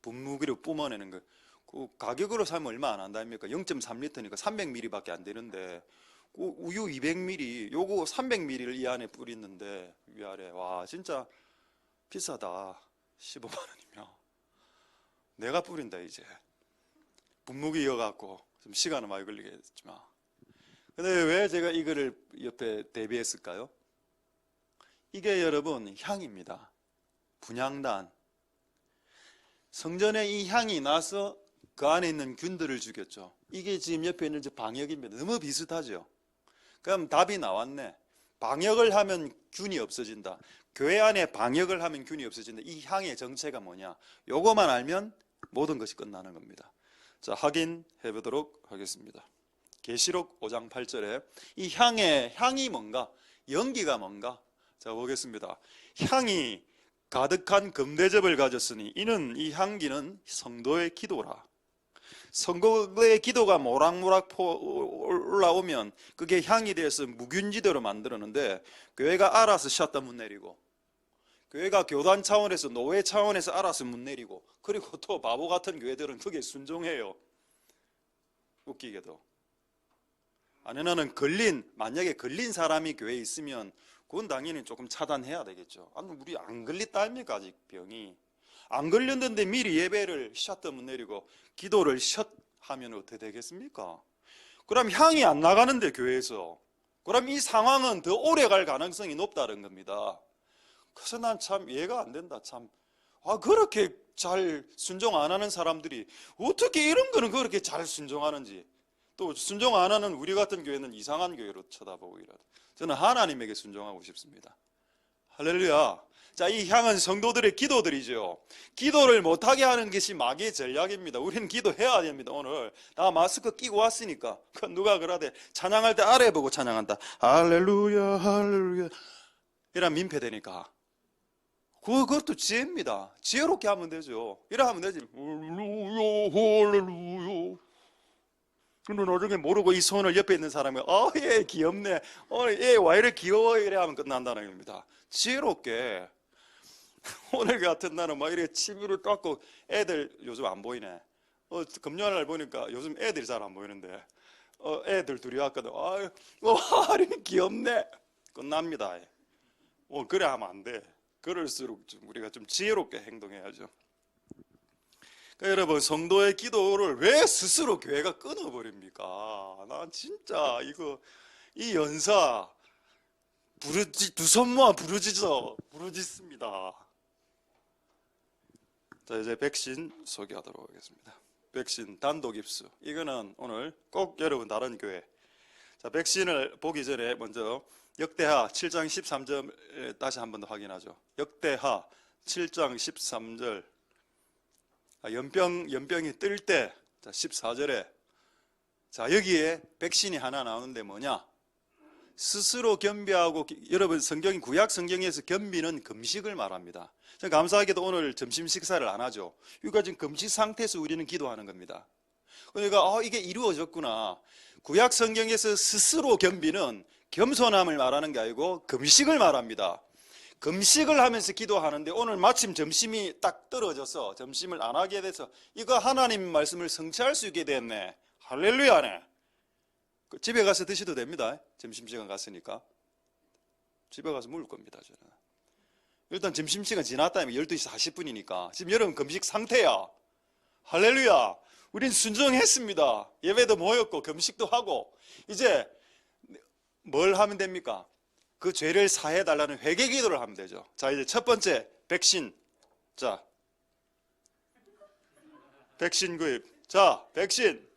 분무기로 뿜어내는 거. 그 가격으로 사면 얼마 안 한다입니까? 0.3리터니까 300ml밖에 안 되는데 그 우유 200ml 요거 300ml를 이 안에 뿌리는데 위아래 와 진짜 비싸다. 15만 원이면 내가 뿌린다 이제. 분무기 이어갖고 좀 시간은 많이 걸리겠지만. 근데 왜 제가 이거를 옆에 대비했을까요? 이게 여러분 향입니다. 분향단. 성전에 이 향이 나서 그 안에 있는 균들을 죽였죠. 이게 지금 옆에 있는 방역입니다. 너무 비슷하죠. 그럼 답이 나왔네. 방역을 하면 균이 없어진다. 교회 안에 방역을 하면 균이 없어진다. 이 향의 정체가 뭐냐? 요거만 알면 모든 것이 끝나는 겁니다. 자, 확인해 보도록 하겠습니다. 계시록 5장 8절에 이 향이 뭔가? 연기가 뭔가? 자, 보겠습니다. 향이 가득한 금대접을 가졌으니 이는 이 향기는 성도의 기도라. 성도의 기도가 모락모락 올라오면 그게 향이 돼서 무균지대로 만들었는데 교회가 알아서 샷다문 내리고 교회가 교단 차원에서 노회 차원에서 알아서 문 내리고 그리고 또 바보 같은 교회들은 그게 순종해요. 웃기게도. 아니면은 만약에 걸린 사람이 교회에 있으면 그건 당연히 조금 차단해야 되겠죠. 아니 우리 안 걸렸다 아닙니까? 아직 병이 안 걸렸는데 미리 예배를 샷다문 내리고 기도를 하면 어떻게 되겠습니까? 그럼 향이 안 나가는데 교회에서 그럼 이 상황은 더 오래 갈 가능성이 높다는 겁니다. 그래서 난 참 이해가 안 된다. 참 그렇게 잘 순종 안 하는 사람들이 어떻게 이런 거는 그렇게 잘 순종하는지. 또 순종 안 하는 우리 같은 교회는 이상한 교회로 쳐다보고 이러다. 저는 하나님에게 순종하고 싶습니다. 할렐루야. 자, 이 향은 성도들의 기도들이죠. 기도를 못하게 하는 것이 마귀의 전략입니다. 우리는 기도해야 됩니다. 오늘 다 마스크 끼고 왔으니까. 누가 그러대 찬양할 때 아래 보고 찬양한다. 할렐루야 할렐루야 이러면 민폐되니까. 그것도 지혜입니다. 지혜롭게 하면 되죠. 이래 하면 되지. 할렐루야 할렐루야. 근데 나중에 모르고 이 손을 옆에 있는 사람이 얘 귀엽네. 얘 왜 이렇게 귀여워 이래 하면 끝난다는 겁니다. 지혜롭게. 오늘 같은 날은 막 이렇게 취미를 닦고 애들 요즘 안 보이네. 금요일 날 보니까 요즘 애들이 잘 안 보이는데 애들 둘이 왔거든. 이렇게 귀엽네. 끝납니다. 그래 하면 안 돼. 그럴수록 우리가 좀 지혜롭게 행동해야죠. 그러니까 여러분 성도의 기도를 왜 스스로 교회가 끊어버립니까? 난 진짜 이 연사 두 손 모아 부르짖습니다. 자, 이제 백신 소개하도록 하겠습니다. 백신 단독 입수. 이거는 오늘 꼭 여러분 다른 교회. 자, 백신을 보기 전에 먼저 역대하 7장 13절 다시 한 번 더 확인하죠. 역대하 7장 13절. 연병이 뜰 때, 자, 14절에. 자, 여기에 백신이 하나 나오는데 뭐냐? 스스로 겸비하고, 여러분 성경이 구약 성경에서 겸비는 금식을 말합니다. 감사하게도 오늘 점심 식사를 안 하죠. 그러니까 지금 금식 상태에서 우리는 기도하는 겁니다. 그러니까 이게 이루어졌구나. 구약 성경에서 스스로 겸비는 겸손함을 말하는 게 아니고 금식을 말합니다. 금식을 하면서 기도하는데 오늘 마침 점심이 딱 떨어져서 점심을 안 하게 돼서 이거 하나님 말씀을 성취할 수 있게 됐네. 할렐루야네. 집에 가서 드셔도 됩니다. 점심시간 갔으니까. 집에 가서 먹을 겁니다. 저는. 일단 점심시간 지났다면 12시 40분이니까 지금 여러분 금식 상태야. 할렐루야. 우린 순종했습니다. 예배도 모였고 금식도 하고 이제 뭘 하면 됩니까? 그 죄를 사해달라는 회개 기도를 하면 되죠. 자, 이제 첫 번째 백신. 자, 백신 구입. 자, 백신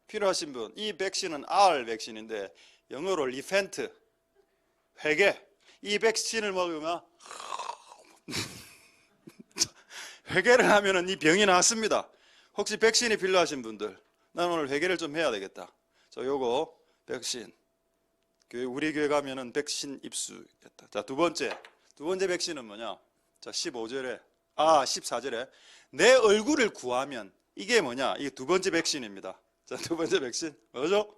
필요하신 분. 이 백신은 R 백신인데 영어로 리펜트, 회개. 이 백신을 먹으면 회개를 하면은 이 병이 낫습니다. 혹시 백신이 필요하신 분들, 난 오늘 회개를 좀 해야 되겠다. 자, 요거 백신. 우리 교회 가면은 백신 입수했다. 자, 두 번째 백신은 뭐냐? 자, 14절에 내 얼굴을 구하면 이게 뭐냐? 이게 두 번째 백신입니다. 자, 두 번째 백신 뭐죠?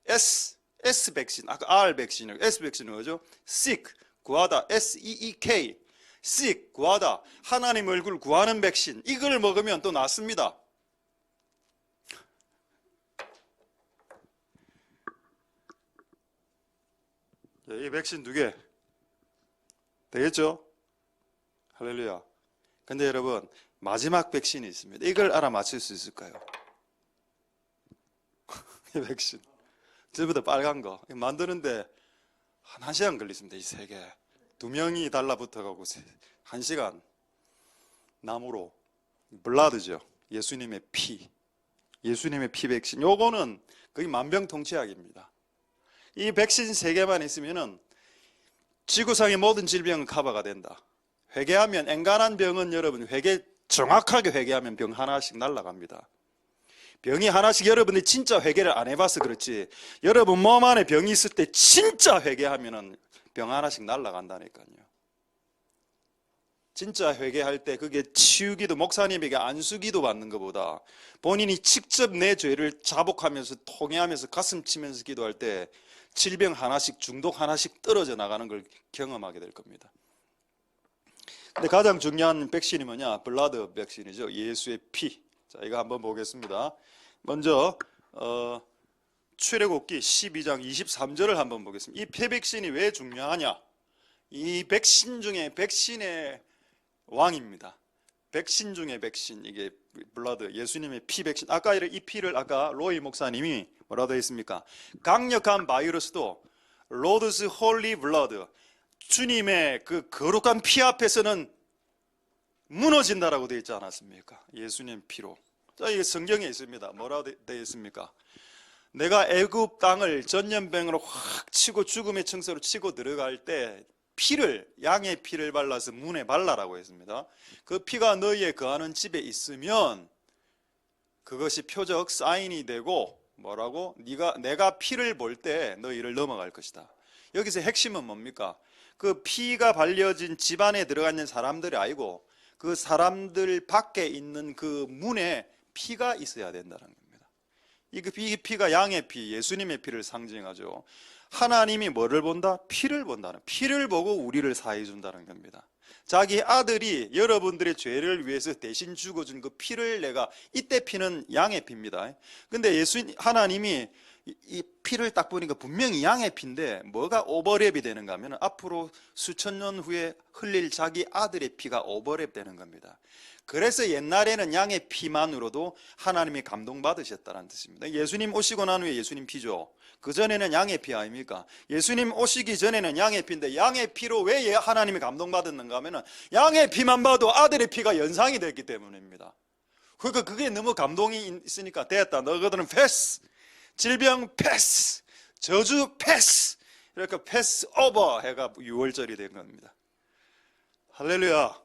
S 백신. 아까 R 백신이고 S 백신은 뭐죠? seek 구하다. SEEK seek 구하다. 하나님 얼굴 구하는 백신. 이걸 먹으면 또 낫습니다. 이 백신 2개 되겠죠? 할렐루야. 근데 여러분 마지막 백신이 있습니다. 이걸 알아맞힐 수 있을까요? 이 백신 전부 다 빨간 거 만드는데 한 1시간 걸렸습니다. 이 3개 2명이 달라붙어가고 1시간. 나무로 블라드죠. 예수님의 피 백신. 요거는 거의 만병통치약입니다. 이 백신 3개만 있으면은 지구상의 모든 질병은 커버가 된다. 회개하면, 엔간한 병은 여러분 정확하게 회개하면 병 하나씩 날아갑니다. 병이 하나씩, 여러분이 진짜 회개를 안 해봐서 그렇지, 여러분 몸 안에 병이 있을 때 진짜 회개하면은 병 하나씩 날아간다니까요. 진짜 회개할 때 그게 치유기도, 목사님에게 안수기도 받는 것보다 본인이 직접 내 죄를 자복하면서 통회하면서 가슴 치면서 기도할 때 질병 하나씩, 중독 하나씩 떨어져 나가는 걸 경험하게 될 겁니다. 근데 가장 중요한 백신이 뭐냐? 블라드 백신이죠. 예수의 피. 자, 이거 한번 보겠습니다. 먼저 출애굽기 12장 23절을 한번 보겠습니다. 이 피 백신이 왜 중요하냐? 이 백신 중에 백신의 왕입니다. 백신 중에 백신, 이게 블라드, 예수님의 피 백신. 아까 이 피를 아까 로이 목사님이 뭐라고 했습니까? 강력한 바이러스도 로드스 홀리 블러드, 주님의 그 거룩한 피 앞에서는 무너진다라고 되어 있지 않았습니까? 예수님 피로. 자, 이게 성경에 있습니다. 뭐라고 되어 있습니까? 내가 애굽 땅을 전염병으로 확 치고 죽음의 청소로 치고 들어갈 때 피를, 양의 피를 발라서 문에 발라라고 했습니다. 그 피가 너희의 거하는 집에 있으면 그것이 표적 사인이 되고 뭐라고? 내가 피를 볼 때 너희를 넘어갈 것이다. 여기서 핵심은 뭡니까? 그 피가 발려진 집 안에 들어가 있는 사람들이 아니고 그 사람들 밖에 있는 그 문에 피가 있어야 된다는 겁니다. 이 피가 양의 피, 예수님의 피를 상징하죠. 하나님이 뭐를 본다? 피를 본다는, 피를 보고 우리를 사해 준다는 겁니다. 자기 아들이 여러분들의 죄를 위해서 대신 죽어준 그 피를 내가, 이때 피는 양의 피입니다. 근데 하나님이 이 피를 딱 보니까 분명히 양의 피인데 뭐가 오버랩이 되는가 하면 앞으로 수천 년 후에 흘릴 자기 아들의 피가 오버랩 되는 겁니다. 그래서 옛날에는 양의 피만으로도 하나님이 감동받으셨다는 뜻입니다. 예수님 오시고 난 후에 예수님 피죠. 그전에는 양의 피 아닙니까? 예수님 오시기 전에는 양의 피인데 양의 피로 왜 하나님이 감동받았는가 하면 양의 피만 봐도 아들의 피가 연상이 됐기 때문입니다. 그러니까 그게 너무 감동이 있으니까 됐다. 너희들은 패스, 질병 패스, 저주 패스, 이렇게 패스 오버 해가 6월절이 된 겁니다. 할렐루야.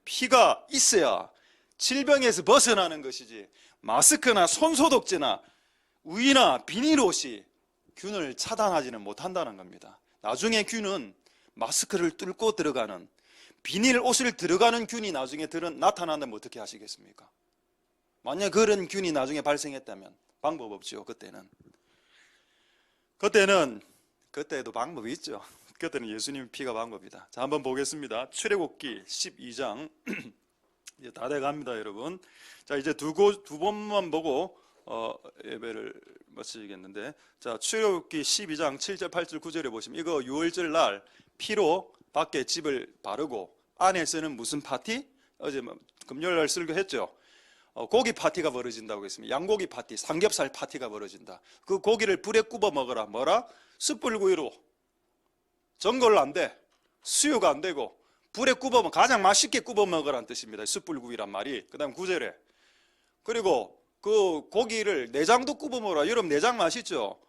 피가 있어야 질병에서 벗어나는 것이지, 마스크나 손소독제나 우유나 비닐옷이 균을 차단하지는 못한다는 겁니다. 나중에 균은 마스크를 뚫고 들어가는, 비닐옷을 들어가는 균이 나중에 나타난다면 어떻게 하시겠습니까? 만약 그런 균이 나중에 발생했다면 방법 없죠. 그때도 방법이 있죠. 그때는 예수님 피가 방법이다. 자, 한번 보겠습니다. 출애굽기 12장 이제 다 돼갑니다, 여러분. 자, 이제 두 번만 보고 예배를 마치겠는데, 자, 출애굽기 12장 7절 8절 9절에 보시면 이거 유월절 날 피로 밖에 집을 바르고 안에서는 무슨 파티? 어제 금요일 날 설교했죠. 고기 파티가 벌어진다고 했습니다. 양고기 파티, 삼겹살 파티가 벌어진다. 그 고기를 불에 굽어 먹어라. 뭐라? 숯불구이로. 전골로 안 돼. 수유가 안 되고 불에 굽어 먹어. 가장 맛있게 굽어 먹으라는 뜻입니다. 숯불구이란 말이. 그 다음 9절에 그리고 그 고기를 내장도 굽어 먹어라. 여러분 내장 맛있죠?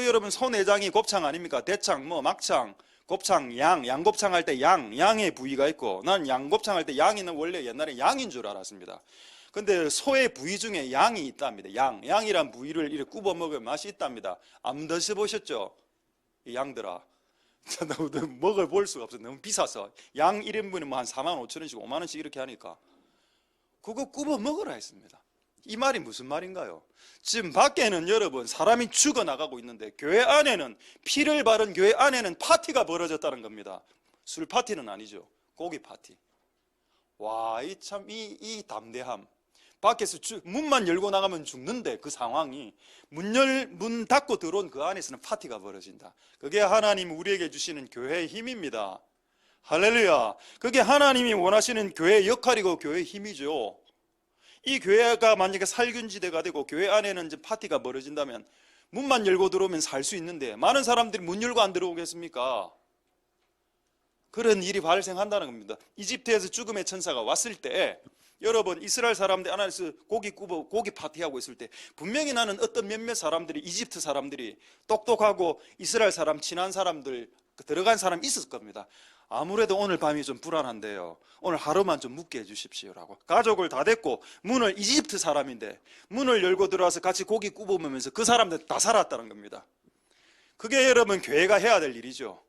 여러분 소 내장이 곱창 아닙니까? 대창, 막창, 곱창, 양곱창 할 때 양의 부위가 있고, 난 양곱창 할 때 양이는 원래 옛날에 양인 줄 알았습니다. 근데 소의 부위 중에 양이 있답니다. 양이란 부위를 이렇게 굽어 먹으면 맛이 있답니다. 안 드셔보셨죠? 이 양들아. 먹어볼 수가 없어요. 너무 비싸서. 양 1인분이 뭐 한 4만 5천 원씩 5만 원씩 이렇게 하니까 그거 굽어 먹으라 했습니다. 이 말이 무슨 말인가요? 지금 밖에는 여러분 사람이 죽어나가고 있는데 교회 안에는, 피를 바른 교회 안에는 파티가 벌어졌다는 겁니다. 술 파티는 아니죠. 고기 파티. 와, 이 담대함. 밖에서 문만 열고 나가면 죽는데 그 상황이 문 닫고 들어온 그 안에서는 파티가 벌어진다. 그게 하나님 우리에게 주시는 교회의 힘입니다. 할렐루야. 그게 하나님이 원하시는 교회의 역할이고 교회의 힘이죠. 이 교회가 만약에 살균지대가 되고 교회 안에는 이제 파티가 벌어진다면 문만 열고 들어오면 살 수 있는데 많은 사람들이 문 열고 안 들어오겠습니까? 그런 일이 발생한다는 겁니다. 이집트에서 죽음의 천사가 왔을 때 여러분 이스라엘 사람들 안에서 고기 파티하고 있을 때 분명히 나는 어떤 몇몇 사람들이, 이집트 사람들이 똑똑하고 이스라엘 사람 친한 사람들 들어간 사람이 있었을 겁니다. 아무래도 오늘 밤이 좀 불안한데요, 오늘 하루만 좀 묵게 해주십시오라고. 가족을 다 데리고 문을, 이집트 사람인데 문을 열고 들어와서 같이 고기 구워 먹으면서 그 사람들 다 살았다는 겁니다. 그게 여러분 교회가 해야 될 일이죠.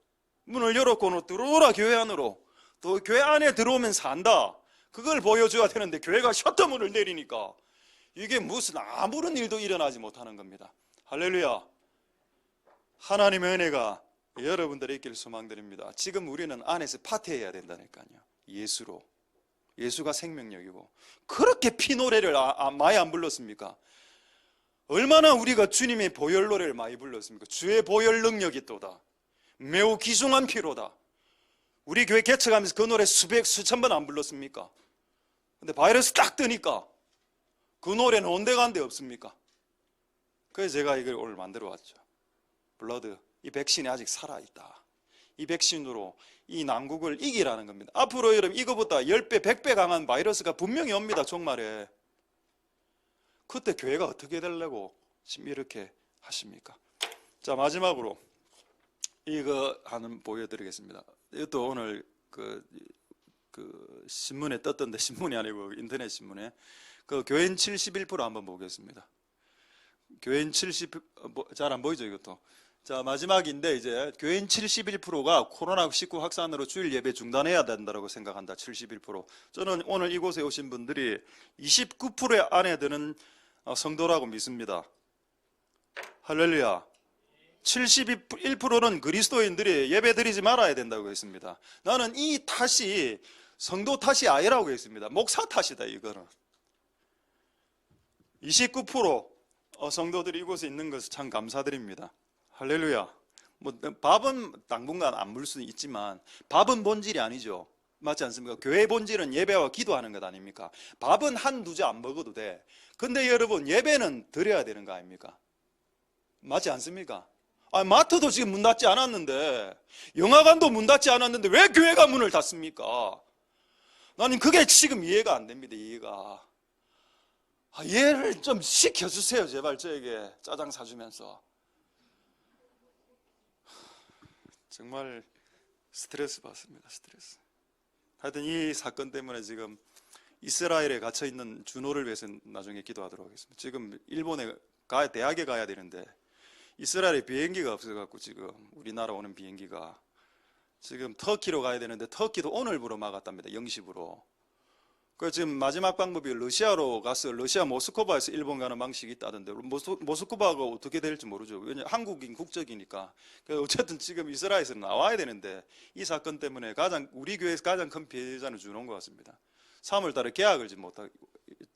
문을 열어놓고 들어오라 교회 안으로. 또 교회 안에 들어오면 산다. 그걸 보여줘야 되는데 교회가 셔터문을 내리니까 이게 무슨 아무런 일도 일어나지 못하는 겁니다. 할렐루야. 하나님의 은혜가 여러분들의 있기를 소망드립니다. 지금 우리는 안에서 파티해야 된다니까요. 예수로. 예수가 생명력이고. 그렇게 피노래를 많이 안 불렀습니까? 얼마나 우리가 주님의 보혈 노래를 많이 불렀습니까? 주의 보혈 능력이 또다. 매우 귀중한 피로다. 우리 교회 개척하면서 그 노래 수천 번 안 불렀습니까? 근데 바이러스 딱 뜨니까 그 노래는 온데간데 없습니까? 그래서 제가 이걸 오늘 만들어 왔죠. 블러드. 이 백신이 아직 살아있다. 이 백신으로 이 난국을 이기라는 겁니다. 앞으로 여러분 이거보다 10배, 100배 강한 바이러스가 분명히 옵니다. 종말에. 그때 교회가 어떻게 되려고 지금 이렇게 하십니까? 자, 마지막으로 이거 하나 보여드리겠습니다. 이것도 오늘 그 신문에 떴던데, 신문이 아니고 인터넷 신문에 그 교인 71% 한번 보겠습니다. 교인 잘 안 보이죠 이것도. 자, 마지막인데 이제 교인 71%가 코로나19 확산으로 주일 예배 중단해야 된다고 생각한다. 71%. 저는 오늘 이곳에 오신 분들이 29%의 안에 드는 성도라고 믿습니다. 할렐루야. 71%는 그리스도인들이 예배 드리지 말아야 된다고 했습니다. 나는 이 탓이 성도 탓이 아니라고 했습니다. 목사 탓이다 이거는. 29% 성도들이 이곳에 있는 것을 참 감사드립니다. 할렐루야. 뭐 밥은 당분간 안 먹을 수는 있지만 밥은 본질이 아니죠. 맞지 않습니까? 교회 본질은 예배와 기도하는 것 아닙니까? 밥은 한두 자 안 먹어도 돼. 근데 여러분 예배는 드려야 되는 거 아닙니까? 맞지 않습니까? 마트도 지금 문 닫지 않았는데, 영화관도 문 닫지 않았는데 왜 교회가 문을 닫습니까? 나는 그게 지금 이해가 안 됩니다. 이해가. 이해를 좀 시켜주세요 제발. 저에게 짜장 사주면서. 정말 스트레스 받습니다. 스트레스. 하여튼 이 사건 때문에 지금 이스라엘에 갇혀있는 준호를 위해서 나중에 기도하도록 하겠습니다. 지금 일본에 대학에 가야 되는데 이스라엘에 비행기가 없어갖고 지금 우리나라 오는 비행기가 지금 터키로 가야 되는데 터키도 오늘부로 막았답니다. 0시부로. 그 지금 마지막 방법이 러시아로 가서 러시아 모스크바에서 일본 가는 방식이 있다던데 모스크바가 어떻게 될지 모르죠. 왜냐 한국인 국적이니까. 어쨌든 지금 이스라엘에서 나와야 되는데 이 사건 때문에 우리 교회에서 가장 큰 피해자는 준호인 것 같습니다. 3월 달에 계약을 못하고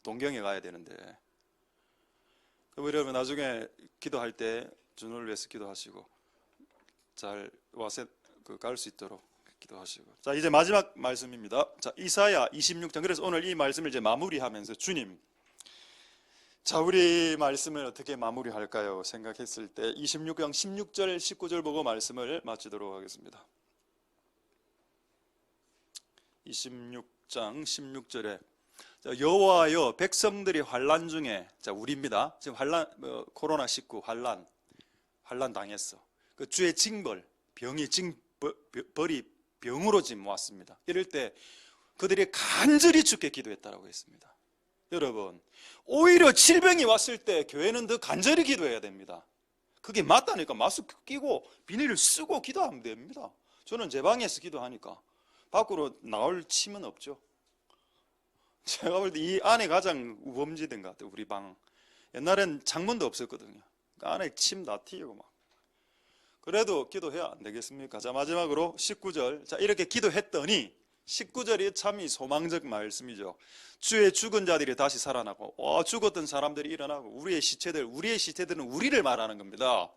동경에 가야 되는데. 여러분 나중에 기도할 때 준호를 위해서 기도하시고 잘 와서 갈 수 있도록 기도하시고. 자, 이제 마지막 말씀입니다. 자, 이사야 26장. 그래서 오늘 이 말씀을 이제 마무리하면서 주님, 자, 우리 말씀을 어떻게 마무리할까요? 생각했을 때 26장 16절 19절 보고 말씀을 마치도록 하겠습니다. 26장 16절에 여호와여 백성들이 환난 중에, 자, 우리입니다. 지금 코로나19 환난 당했어. 그 주의 징벌, 벌이 병으로 지금 왔습니다. 이럴 때 그들이 간절히 주께 기도했다라고 했습니다. 여러분, 오히려 질병이 왔을 때 교회는 더 간절히 기도해야 됩니다. 그게 맞다니까. 마스크 끼고 비닐을 쓰고 기도하면 됩니다. 저는 제 방에서 기도하니까 밖으로 나올 침은 없죠. 제가 볼 때 이 안에 가장 우범지대인 것 같아요. 우리 방. 옛날엔 창문도 없었거든요. 그 안에 침 다 튀고 막. 그래도 기도해야 안 되겠습니까? 자, 마지막으로 19절. 자, 이렇게 기도했더니 19절이 참 소망적 말씀이죠. 주의 죽은 자들이 다시 살아나고, 죽었던 사람들이 일어나고, 우리의 시체들은 우리를 말하는 겁니다.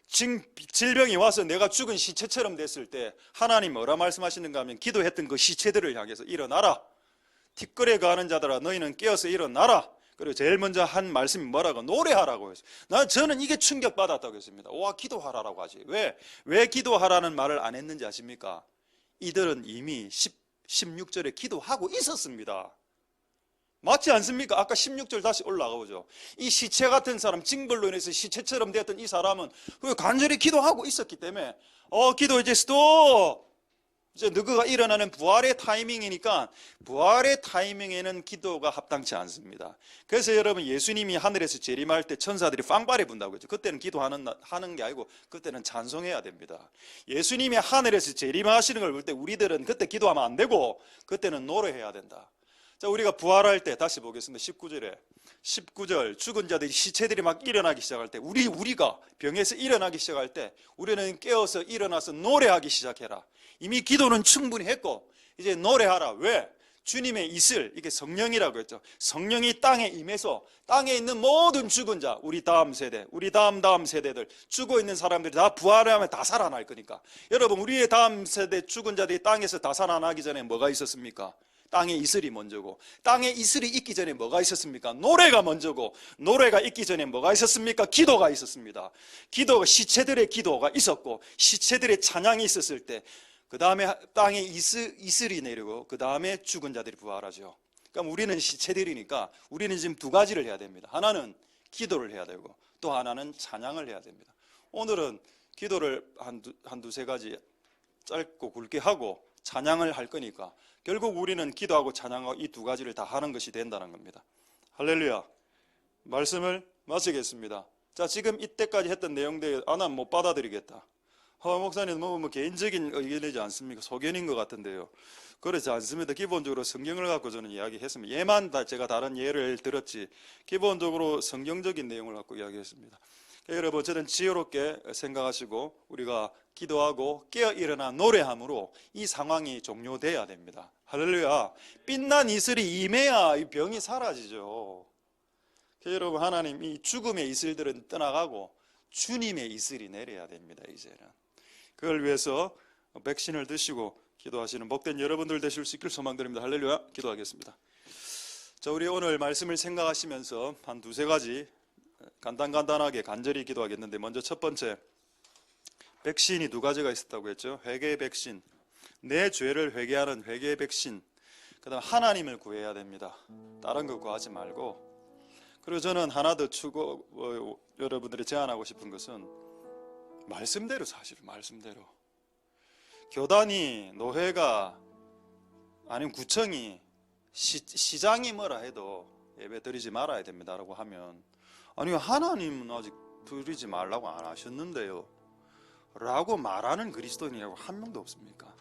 질병이 와서 내가 죽은 시체처럼 됐을 때 하나님 뭐라 말씀하시는가 하면, 기도했던 그 시체들을 향해서 일어나라. 티끌에 가는 자들아 너희는 깨어서 일어나라. 그리고 제일 먼저 한 말씀이 뭐라고? 노래하라고 했어요. 저는 이게 충격받았다고 했습니다. 와, 기도하라라고 하지. 왜 기도하라는 말을 안 했는지 아십니까? 이들은 이미 16절에 기도하고 있었습니다. 맞지 않습니까? 아까 16절 다시 올라가 보죠. 이 시체 같은 사람, 징벌로 인해서 시체처럼 되었던 이 사람은 간절히 기도하고 있었기 때문에 기도 이제 스톱! 이제 너가 일어나는 부활의 타이밍이니까, 부활의 타이밍에는 기도가 합당치 않습니다. 그래서 여러분, 예수님이 하늘에서 재림할 때 천사들이 빵빠레 분다고 했죠. 그때는 기도하는 게 아니고 그때는 찬송해야 됩니다. 예수님이 하늘에서 재림하시는 걸 볼 때 우리들은 그때 기도하면 안 되고 그때는 노래해야 된다. 자, 우리가 부활할 때 다시 보겠습니다. 19절 죽은 자들이, 시체들이 막 일어나기 시작할 때, 우리가 병에서 일어나기 시작할 때 우리는 깨어서 일어나서 노래하기 시작해라. 이미 기도는 충분히 했고 이제 노래하라. 왜? 주님의 이슬, 이게 성령이라고 했죠. 성령이 땅에 임해서 땅에 있는 모든 죽은 자, 우리 다음 세대, 우리 다음 세대들, 죽어 있는 사람들이 다 부활하면 다 살아날 거니까. 여러분, 우리의 다음 세대 죽은 자들이 땅에서 다 살아나기 전에 뭐가 있었습니까? 땅에 이슬이 먼저고, 땅에 이슬이 있기 전에 뭐가 있었습니까? 노래가 먼저고, 노래가 있기 전에 뭐가 있었습니까? 기도가 있었습니다. 시체들의 기도가 있었고, 시체들의 찬양이 있었을 때, 그 다음에 땅에 이슬이 내리고, 그 다음에 죽은 자들이 부활하죠. 그러니까 우리는 시체들이니까 우리는 지금 두 가지를 해야 됩니다. 하나는 기도를 해야 되고, 또 하나는 찬양을 해야 됩니다. 오늘은 기도를 한 두세 가지 짧고 굵게 하고 찬양을 할 거니까, 결국 우리는 기도하고 찬양하고 이 두 가지를 다 하는 것이 된다는 겁니다. 할렐루야. 말씀을 마치겠습니다. 자, 지금 이때까지 했던 내용들 난 못 받아들이겠다. 목사님 뭐 개인적인 의견이지 않습니까? 소견인 것 같은데요. 그렇지 않습니다. 기본적으로 성경을 갖고 저는 이야기했습니다. 예만 제가 다른 예를 들었지, 기본적으로 성경적인 내용을 갖고 이야기했습니다. 여러분, 저는 지혜롭게 생각하시고 우리가 기도하고 깨어 일어나 노래함으로 이 상황이 종료돼야 됩니다. 할렐루야. 빛난 이슬이 임해야 이 병이 사라지죠. 여러분, 하나님 이 죽음의 이슬들은 떠나가고 주님의 이슬이 내려야 됩니다. 이제는 그걸 위해서 백신을 드시고 기도하시는 복된 여러분들 되실 수 있길 소망드립니다. 할렐루야. 기도하겠습니다. 자, 우리 오늘 말씀을 생각하시면서 한 두세 가지 간단하게 간절히 기도하겠는데, 먼저 첫 번째, 백신이 두 가지가 있었다고 했죠. 회개의 백신, 내 죄를 회개하는 회개의 백신, 그 다음 하나님을 구해야 됩니다. 다른 거 구하지 말고. 그리고 저는 하나 더 여러분들이 제안하고 싶은 것은 말씀대로 사실 말씀대로 교단이, 노회가, 아니면 구청이, 시장이 뭐라 해도 예배 드리지 말아야 됩니다라고 하면, 아니 하나님은 아직 드리지 말라고 안 하셨는데요 라고 말하는 그리스도인이라고 한 명도 없습니까?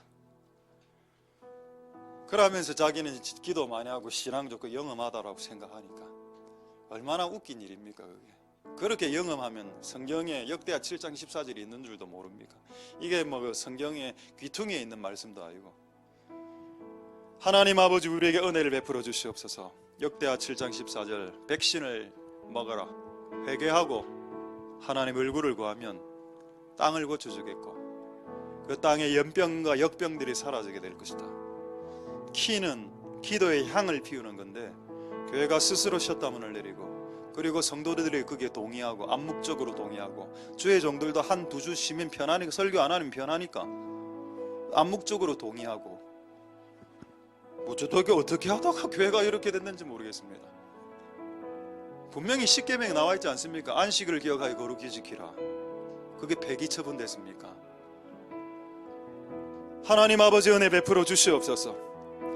그러면서 자기는 기도 많이 하고 신앙 좋고 영험하다라고 생각하니까 얼마나 웃긴 일입니까 그게? 그렇게 영험하면 성경에 역대하 7장 14절이 있는 줄도 모릅니까? 이게 뭐 성경의 귀퉁이에 있는 말씀도 아니고. 하나님 아버지, 우리에게 은혜를 베풀어 주시옵소서. 역대하 7장 14절, 백신을 먹어라, 회개하고 하나님 얼굴을 구하면 땅을 고쳐주겠고 그 땅의 연병과 역병들이 사라지게 될 것이다. 키는 기도의 향을 피우는 건데 교회가 스스로 셧다운을 내리고 그리고 성도들이 거기에 동의하고 암묵적으로 동의하고 주의 종들도 한 두 주 쉬면 편하니까 설교 안 하면 편하니까 암묵적으로 동의하고 어떻게 하다가 교회가 이렇게 됐는지 모르겠습니다. 분명히 십계명에 나와 있지 않습니까? 안식을 기억하여 거룩히 지키라. 그게 폐기 처분됐습니까? 하나님 아버지 은혜 베풀어 주시옵소서.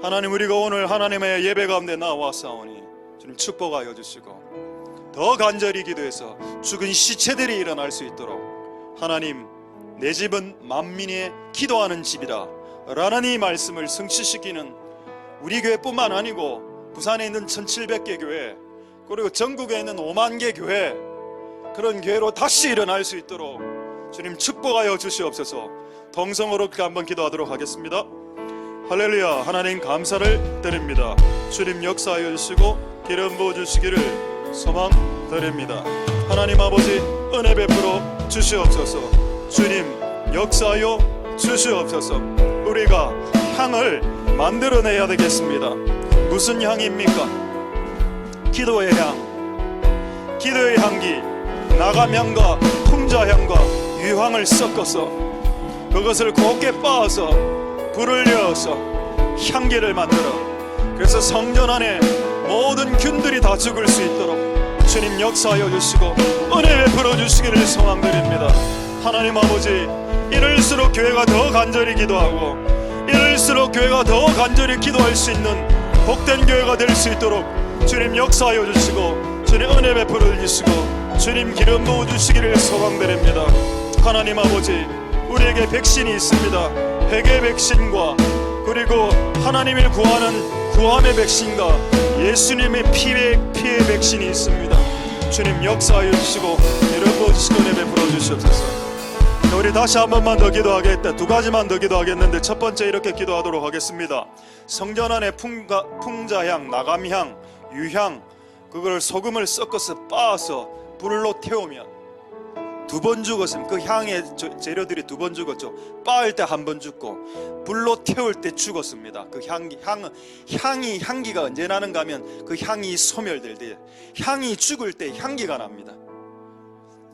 하나님 우리가 오늘 하나님의 예배 가운데 나와사오니 주님 축복하여 주시고 더 간절히 기도해서 죽은 시체들이 일어날 수 있도록 하나님 내 집은 만민이 기도하는 집이다 라는 이 말씀을 성취시키는 우리 교회뿐만 아니고 부산에 있는 1700개 교회 그리고 전국에 있는 5만 개 교회 그런 교회로 다시 일어날 수 있도록 주님 축복하여 주시옵소서. 동성으로 한번 기도하도록 하겠습니다. 할렐루야. 하나님 감사를 드립니다. 주님 역사하여 주시고 기름 부어 주시기를 소망드립니다. 하나님 아버지 은혜 베풀어 주시옵소서. 주님 역사하여 주시옵소서. 우리가 향을 만들어내야 되겠습니다. 무슨 향입니까? 기도의 향, 기도의 향기, 나감향과 풍자향과 유향을 섞어서 그것을 곱게 빻아서 불을 내어서 향기를 만들어 그래서 성전 안에 모든 균들이 다 죽을 수 있도록 주님 역사하여 주시고 은혜 베풀어 주시기를 소망드립니다. 하나님 아버지 이럴수록 교회가 더 간절히 기도하고 이럴수록 교회가 더 간절히 기도할 수 있는 복된 교회가 될 수 있도록 주님 역사하여 주시고 주님 은혜 베풀어 주시고 주님 기름 부어 주시기를 소망드립니다. 하나님 아버지 우리에게 백신이 있습니다. 회개 백신과 그리고 하나님을 구하는 구함의 백신과 예수님의 피의 백신이 있습니다. 주님 역사하여 주시고 기름 부어 주시고 은혜 베풀어 주시옵소서. 우리 다시 한 번만 더 기도하겠다. 두 가지만 더 기도하겠는데 첫 번째 이렇게 기도하도록 하겠습니다. 성전 안에 풍자향, 나감향, 유향 그걸 소금을 섞어서 빻아서 불로 태우면 두 번 죽었으면 그 향의 재료들이 두 번 죽었죠. 빻을 때 한 번 죽고 불로 태울 때 죽었습니다. 그 향기가 언제 나는가 하면 그 향이 소멸될 때 향이 죽을 때 향기가 납니다.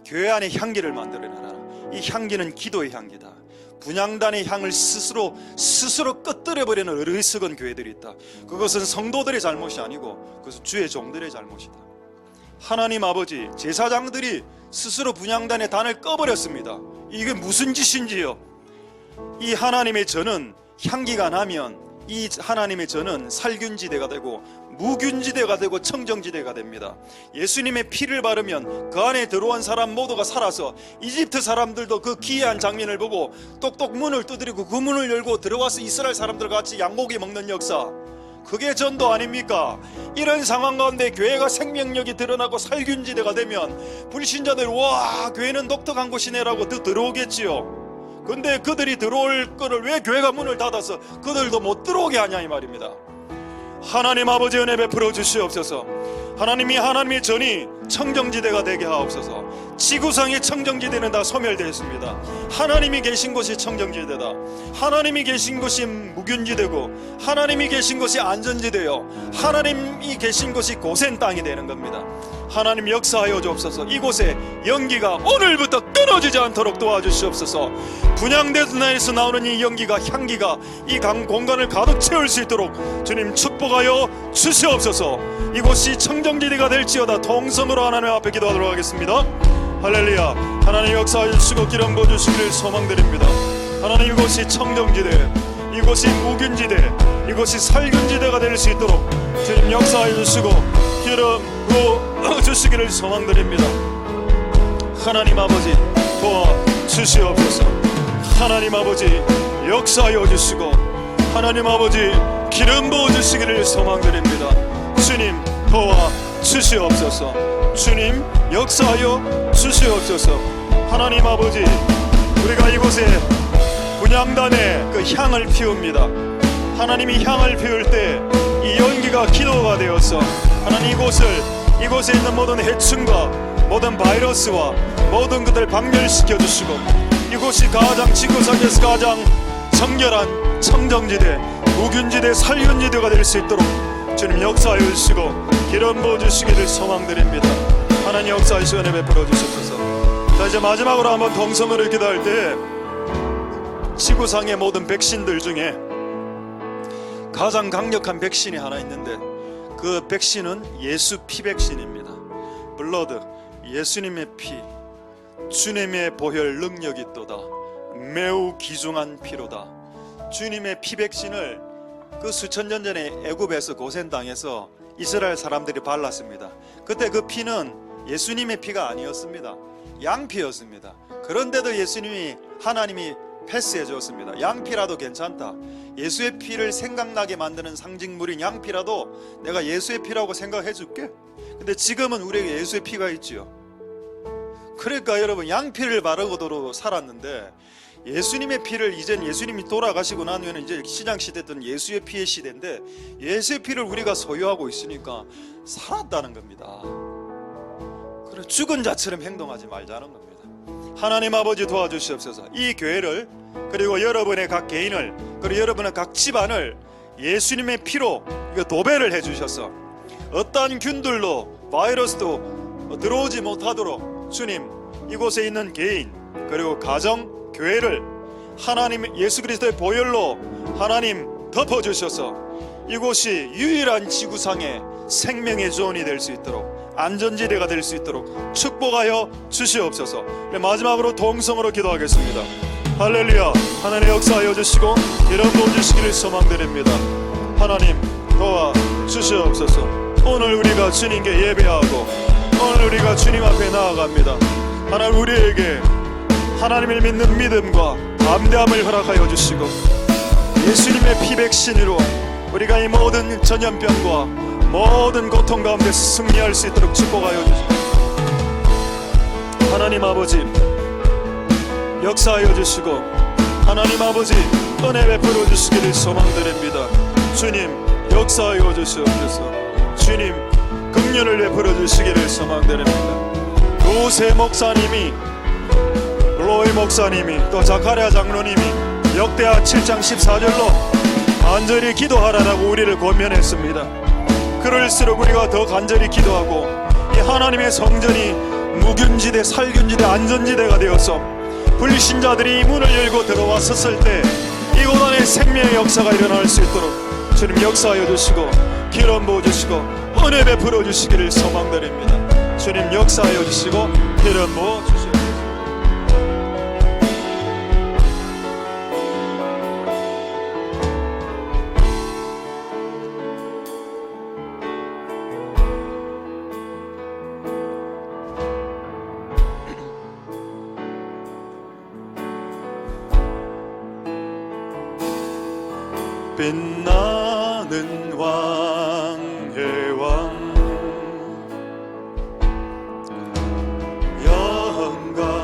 교회 안에 향기를 만들어내라. 이 향기는 기도의 향기다. 분향단의 향을 스스로 끄트려버리는 어리석은 교회들이 있다. 그것은 성도들의 잘못이 아니고 그것은 주의 종들의 잘못이다. 하나님 아버지 제사장들이 스스로 분향단의 단을 꺼버렸습니다. 이게 무슨 짓인지요? 이 하나님의 전은 향기가 나면 이 하나님의 전은 살균지대가 되고 무균지대가 되고 청정지대가 됩니다. 예수님의 피를 바르면 그 안에 들어온 사람 모두가 살아서 이집트 사람들도 그 기이한 장면을 보고 똑똑 문을 두드리고 그 문을 열고 들어와서 이스라엘 사람들과 같이 양고기 먹는 역사, 그게 전도 아닙니까? 이런 상황 가운데 교회가 생명력이 드러나고 살균지대가 되면 불신자들 와 교회는 독특한 곳이네라고 들어오겠지요. 근데 그들이 들어올 거를 왜 교회가 문을 닫아서 그들도 못 들어오게 하냐 이 말입니다. 하나님 아버지 은혜 베풀어 주시옵소서. 하나님의 전이 청정지대가 되게 하옵소서. 지구상의 청정지대는 다 소멸되었습니다. 하나님이 계신 곳이 청정지대다. 하나님이 계신 곳이 무균지대고 하나님이 계신 곳이 안전지대요 하나님이 계신 곳이 고센 땅이 되는 겁니다. 하나님 역사하여 주옵소서. 이곳에 연기가 오늘부터 끊어지지 않도록 도와주시옵소서. 분향대에서 나오는 이 연기가 향기가 이 공간을 가득 채울 수 있도록 주님 축복하여 주시옵소서. 이곳이 청정지대가 될지어다. 통성으로 하나님 앞에 기도하도록 하겠습니다. 할렐루야. 하나님 역사하여 주시고 기름 부어 주시기를 소망드립니다. 하나님 이곳이 청정지대, 이곳이 무균지대, 이곳이 살균지대가 될 수 있도록 주님 역사하여 주시고 기름 부어 주시기를 소망드립니다. 하나님 아버지 도와주시옵소서. 하나님 아버지 역사하여 주시고 하나님 아버지 기름 부어 주시기를 소망드립니다. 주님 도와주시옵소서. 주님 역사하여 주시옵소서. 하나님 아버지 우리가 이곳에 분향단에 그 향을 피웁니다. 하나님이 향을 피울 때 이 연기가 기도가 되어서 하나님 이곳에 있는 모든 해충과 모든 바이러스와 모든 것들을 박멸시켜 주시고 이곳이 가장 지구상에서 가장 정결한 청정지대, 무균지대, 살균지대가 될 수 있도록 주님 역사하여 주시고 기름 부어 주시기를 소망드립니다. 하나님 역사의 시간에 베풀어 주옵소서. 자, 이제 마지막으로 한번 동성으로 기도할 때 지구상의 모든 백신들 중에 가장 강력한 백신이 하나 있는데 그 백신은 예수 피 백신입니다. 블러드, 예수님의 피, 주님의 보혈 능력이 있도다. 매우 귀중한 피로다. 주님의 피 백신을 그 수천 년 전에 애굽에서 고센 땅에서 이스라엘 사람들이 발랐습니다. 그때 그 피는 예수님의 피가 아니었습니다. 양피였습니다. 그런데도 예수님이 하나님이 패스해 주었습니다. 양피라도 괜찮다. 예수의 피를 생각나게 만드는 상징물인 양피라도 내가 예수의 피라고 생각해 줄게. 근데 지금은 우리에게 예수의 피가 있지요. 그러니까 여러분, 양피를 바르고도 살았는데 예수님의 피를, 이젠 예수님이 돌아가시고 난 후에는 이제 신약시대 때는 예수의 피의 시대인데 예수의 피를 우리가 소유하고 있으니까 살았다는 겁니다. 그래, 죽은 자처럼 행동하지 말자는 겁니다. 하나님 아버지 도와주시옵소서. 이 교회를, 그리고 여러분의 각 개인을, 그리고 여러분의 각 집안을 예수님의 피로 도배를 해주셔서 어떠한 균들로 바이러스도 들어오지 못하도록 주님, 이곳에 있는 개인 그리고 가정, 교회를 하나님 예수 그리스도의 보혈로 하나님 덮어주셔서 이곳이 유일한 지구상의 생명의 존이 될 수 있도록, 안전지대가 될 수 있도록 축복하여 주시옵소서. 마지막으로 동성으로 기도하겠습니다. 할렐루야. 하나님 역사하여 주시고 이런 돈 주시기를 소망드립니다. 하나님 도와 주시옵소서. 오늘 우리가 주님께 예배하고 오늘 우리가 주님 앞에 나아갑니다. 하나님 우리에게 하나님을 믿는 믿음과 담대함을 허락하여 주시고 예수님의 피 백신으로 우리가 이 모든 전염병과 모든 고통 가운데서 승리할 수 있도록 축복하여 주시고 하나님 아버지 역사하여 주시고 하나님 아버지 은혜 베풀어 주시기를 소망드립니다. 주님 역사하여 주시옵소서. 주님 긍휼을 베풀어 주시기를 소망드립니다. 두세 목사님이, 로이 목사님이, 또 자카리아 장로님이 역대하 7장 14절로 간절히 기도하라고 우리를 권면했습니다. 그럴수록 우리가 더 간절히 기도하고 이 하나님의 성전이 무균지대, 살균지대, 안전지대가 되어서 불신자들이 이 문을 열고 들어와 섰을 때 이곳 안에 생명의 역사가 일어날 수 있도록 주님 역사하여 주시고 기름 부어 주시고 은혜 베풀어 주시기를 소망드립니다. 주님 역사하여 주시고 기름 부어 주시옵소서. 빛나는 왕의 왕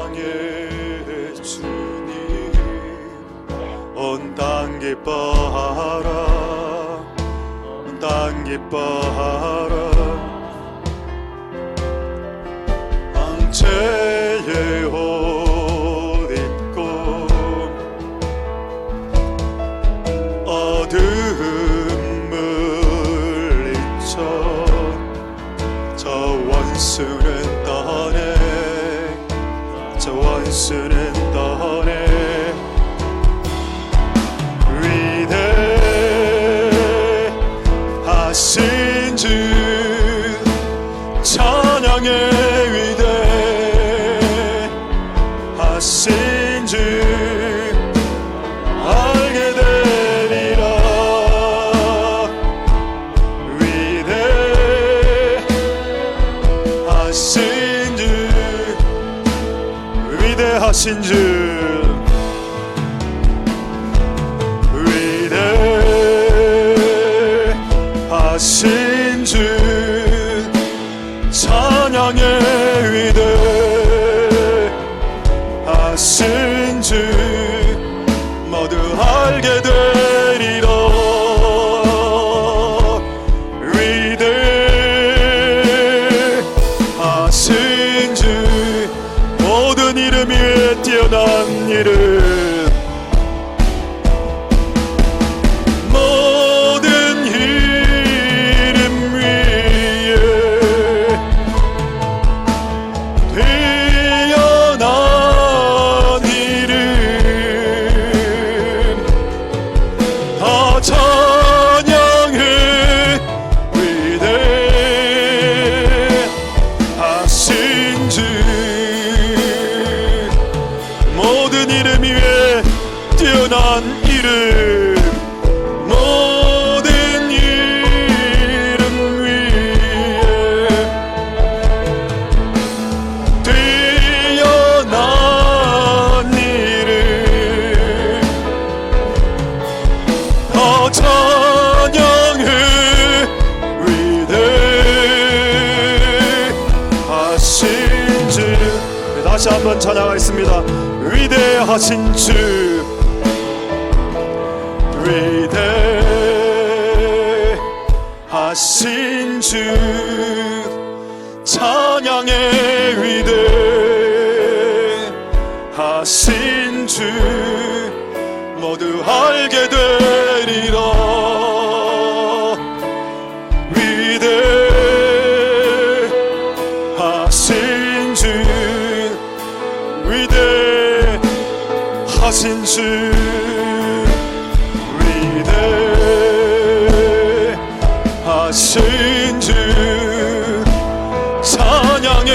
영광의 주님 온 땅 기뻐하라 온 땅 기뻐하라 황제의 옷 입고 어둠을 잊혀 저 원수는 떠내 저 원수는 떠내 위대하신 주 찬양의 위대하신 주 알게 되리라 위대하신 주 위대하신 주 위대하신 주 찬양의 위대하신 주 모두 알게 되리라 위대하신 주 한번 찬양하겠습니다. 위대하신 주, 위대하신 주, 찬양의 위대하신 주, 모두 알게 되리라. 위대하신 주, 위대하신 주, 위대하신 주, 찬양의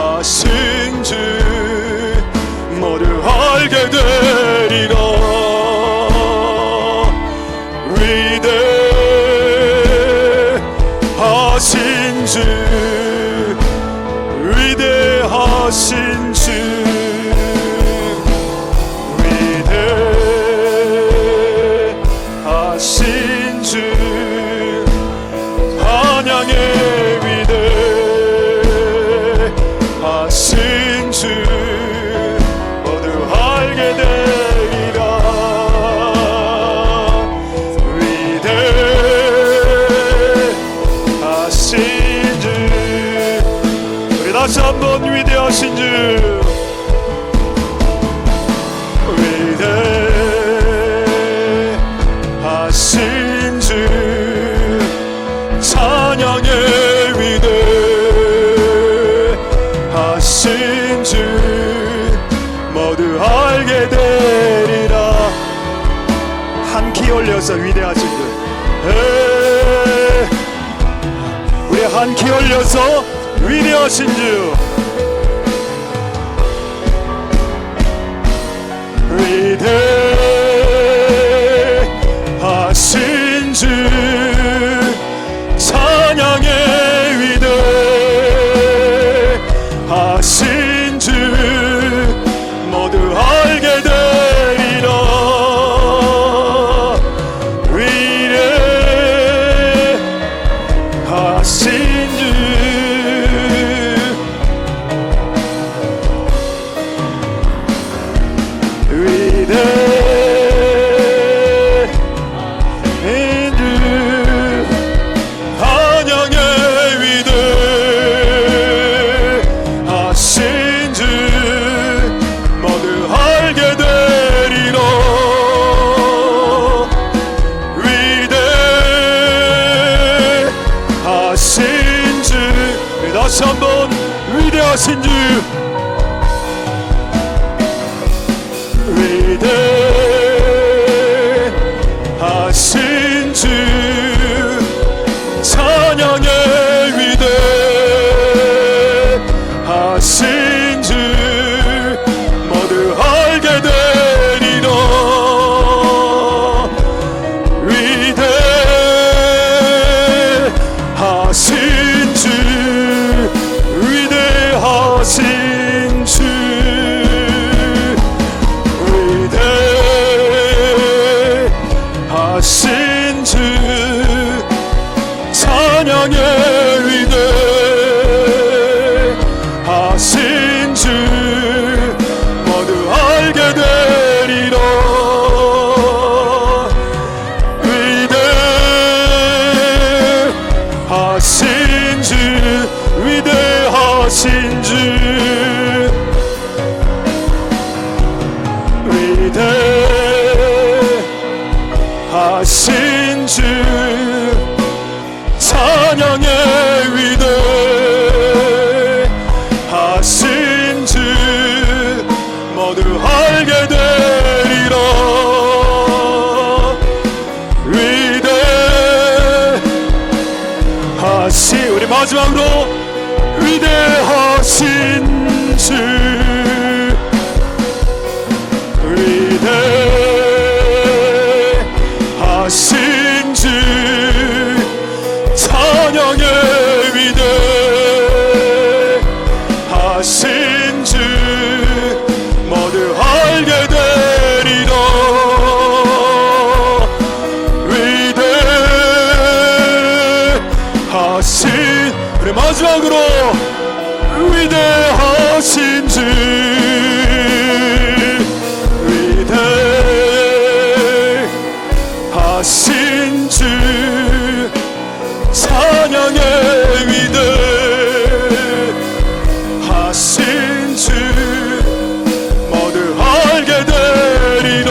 위대하신 주, 모두 알게 되리라. 위대하신 주, 위대하신 주, 위대하신 주, 찬양의 위대하신 주, 모두 알게 되리라. 위대하신 주, 우리 다시 한번 위대하신 주, 위대하신 주, 찬양의 위대하신 주, 모두 알게 되리라. 한 키 올려서 위대하신 주, 우리 한 키 올려서 위대하신 주, 위대하신 주, 찬양의 위대하신 주, 모두 알게 되리라. 위대하신 주, 다시 한번 위대하신 주, 위대하신 주, 찬양의 위대하신 주, 모두 알게 되리라. 위대하신 주, 위대하신 주, 위대하신 주, 찬양의 위대하신 주, 모두 알게 되리라. 위대하신 주, 위대하신 주, 위대하신 주, 찬양의 위대하신 주, 모두 알게 되리라. 위대하신, 우리 마지막으로 위대하신 주, 위대하신 주, 찬양의 위대하신 주, 모두 알게 되리라. 위대하신, 우리 마지막으로 하신 주 찬양의 위대 하신 주 모두 알게 되리라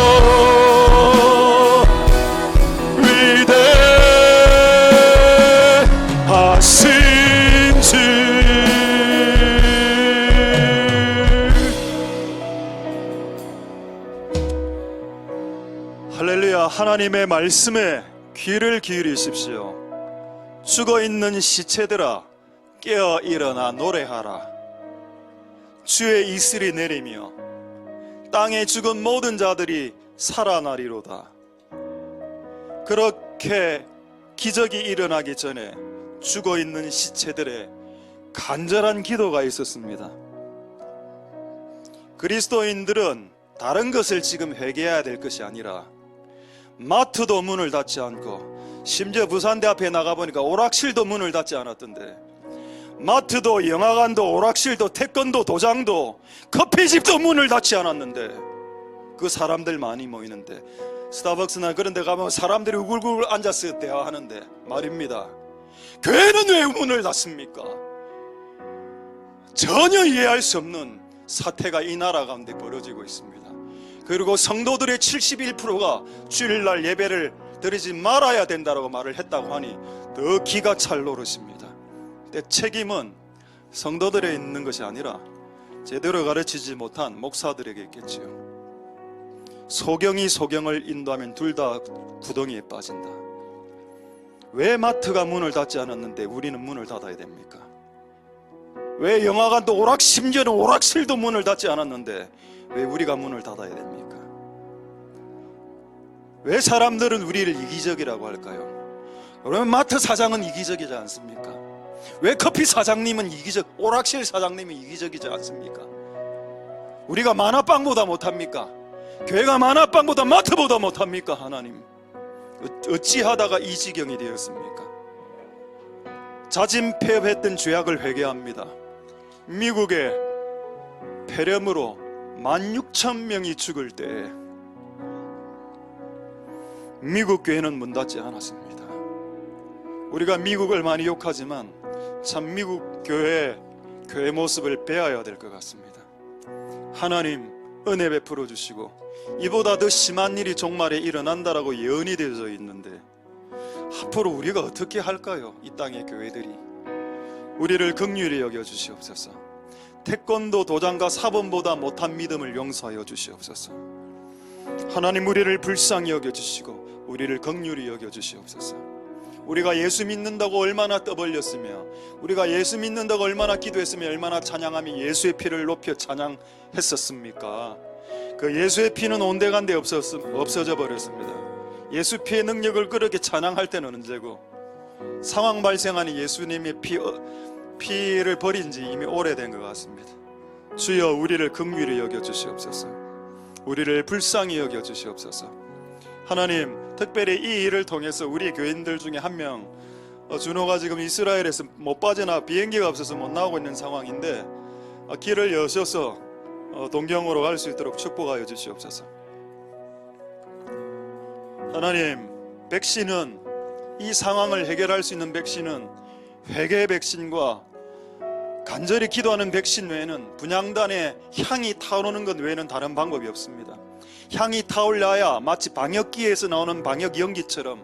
위대하신 주 할렐루야. 하나님의 말씀에 귀를 기울이십시오. 죽어있는 시체들아 깨어 일어나 노래하라. 주의 이슬이 내리며 땅에 죽은 모든 자들이 살아나리로다. 그렇게 기적이 일어나기 전에 죽어있는 시체들의 간절한 기도가 있었습니다. 그리스도인들은 다른 것을 지금 회개해야 될 것이 아니라 마트도 문을 닫지 않고 심지어 부산대 앞에 나가보니까 오락실도 문을 닫지 않았던데 마트도 영화관도 오락실도 태권도 도장도 커피집도 문을 닫지 않았는데 그 사람들 많이 모이는데 스타벅스나 그런 데 가면 사람들이 우글우글 앉아서 대화하는데 말입니다. 교회는 왜 문을 닫습니까? 전혀 이해할 수 없는 사태가 이 나라 가운데 벌어지고 있습니다. 그리고 성도들의 71%가 주일날 예배를 드리지 말아야 된다고 말을 했다고 하니 더 기가 찰 노릇입니다. 근데 책임은 성도들에 있는 것이 아니라 제대로 가르치지 못한 목사들에게 있겠지요. 소경이 소경을 인도하면 둘 다 구덩이에 빠진다. 왜 마트가 문을 닫지 않았는데 우리는 문을 닫아야 됩니까? 왜 영화관도 심지어는 오락실도 문을 닫지 않았는데 왜 우리가 문을 닫아야 됩니까? 왜 사람들은 우리를 이기적이라고 할까요? 그러면 마트 사장은 이기적이지 않습니까? 왜 커피 사장님은 오락실 사장님은 이기적이지 않습니까? 우리가 만화방보다 못합니까? 교회가 만화방보다 마트보다 못합니까? 하나님, 어찌하다가 이 지경이 되었습니까? 자진폐업했던 죄악을 회개합니다. 미국의 폐렴으로 16,000명이 죽을 때 미국 교회는 문 닫지 않았습니다. 우리가 미국을 많이 욕하지만 참 미국 교회 모습을 배워야 될 것 같습니다. 하나님 은혜 베풀어 주시고 이보다 더 심한 일이 종말에 일어난다라고 예언이 되어져 있는데 앞으로 우리가 어떻게 할까요? 이 땅의 교회들이 우리를 긍휼히 여겨 주시옵소서. 태권도 도장과 사범보다 못한 믿음을 용서하여 주시옵소서. 하나님 우리를 불쌍히 여겨주시고 우리를 긍휼히 여겨주시옵소서. 우리가 예수 믿는다고 얼마나 떠벌렸으며 우리가 예수 믿는다고 얼마나 기도했으며 얼마나 찬양하며 예수의 피를 높여 찬양했었습니까? 그 예수의 피는 온데간데 없어져 버렸습니다. 예수 피의 능력을 그렇게 찬양할 때는 언제고 상황 발생하니 예수님의 피를 버린 지 이미 오래된 것 같습니다. 주여 우리를 긍휼히 여겨주시옵소서. 우리를 불쌍히 여겨주시옵소서. 하나님 특별히 이 일을 통해서 우리 교인들 중에 한 명 준호가 지금 이스라엘에서 못 빠져나 비행기가 없어서 못 나오고 있는 상황인데 길을 여셔서 동경으로 갈 수 있도록 축복하여 주시옵소서. 하나님 백신은 이 상황을 해결할 수 있는 백신은 회개 백신과 간절히 기도하는 백신 외에는 분향단의 향이 타오르는 것 외에는 다른 방법이 없습니다. 향이 타올라야 마치 방역기에서 나오는 방역 연기처럼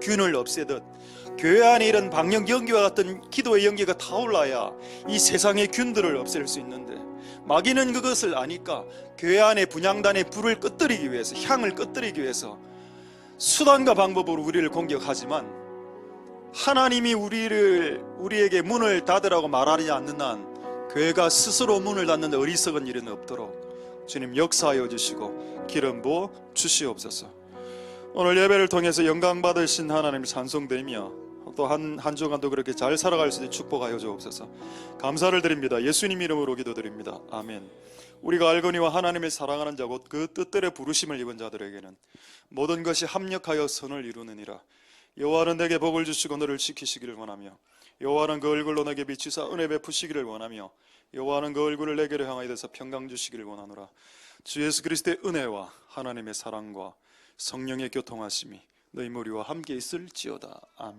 균을 없애듯 교회 안에 이런 방역 연기와 같은 기도의 연기가 타올라야 이 세상의 균들을 없앨 수 있는데 마귀는 그것을 아니까 교회 안에 분향단의 불을 끄뜨리기 위해서 향을 끄뜨리기 위해서 수단과 방법으로 우리를 공격하지만 하나님이 우리에게 문을 닫으라고 말하지 않는 한 교회가 스스로 문을 닫는 어리석은 일은 없도록 주님 역사하여 주시고 기름 부어 주시옵소서. 오늘 예배를 통해서 영광 받으신 하나님 찬송되며 또 한 주간도 그렇게 잘 살아갈 수 있도록 축복하여 주옵소서. 감사를 드립니다. 예수님 이름으로 기도드립니다. 아멘. 우리가 알거니와 하나님을 사랑하는 자 곧 그 뜻대로 부르심을 입은 자들에게는 모든 것이 합력하여 선을 이루느니라. 여호와는 내게 복을 주시고 너를 지키시기를 원하며 여호와는 그 얼굴로 내게 비치사 은혜 베푸시기를 원하며 여호와는 그 얼굴을 내게로 향하여 대서 평강 주시기를 원하노라. 주 예수 그리스도의 은혜와 하나님의 사랑과 성령의 교통하심이 너희 머리와 함께 있을지어다. 아멘.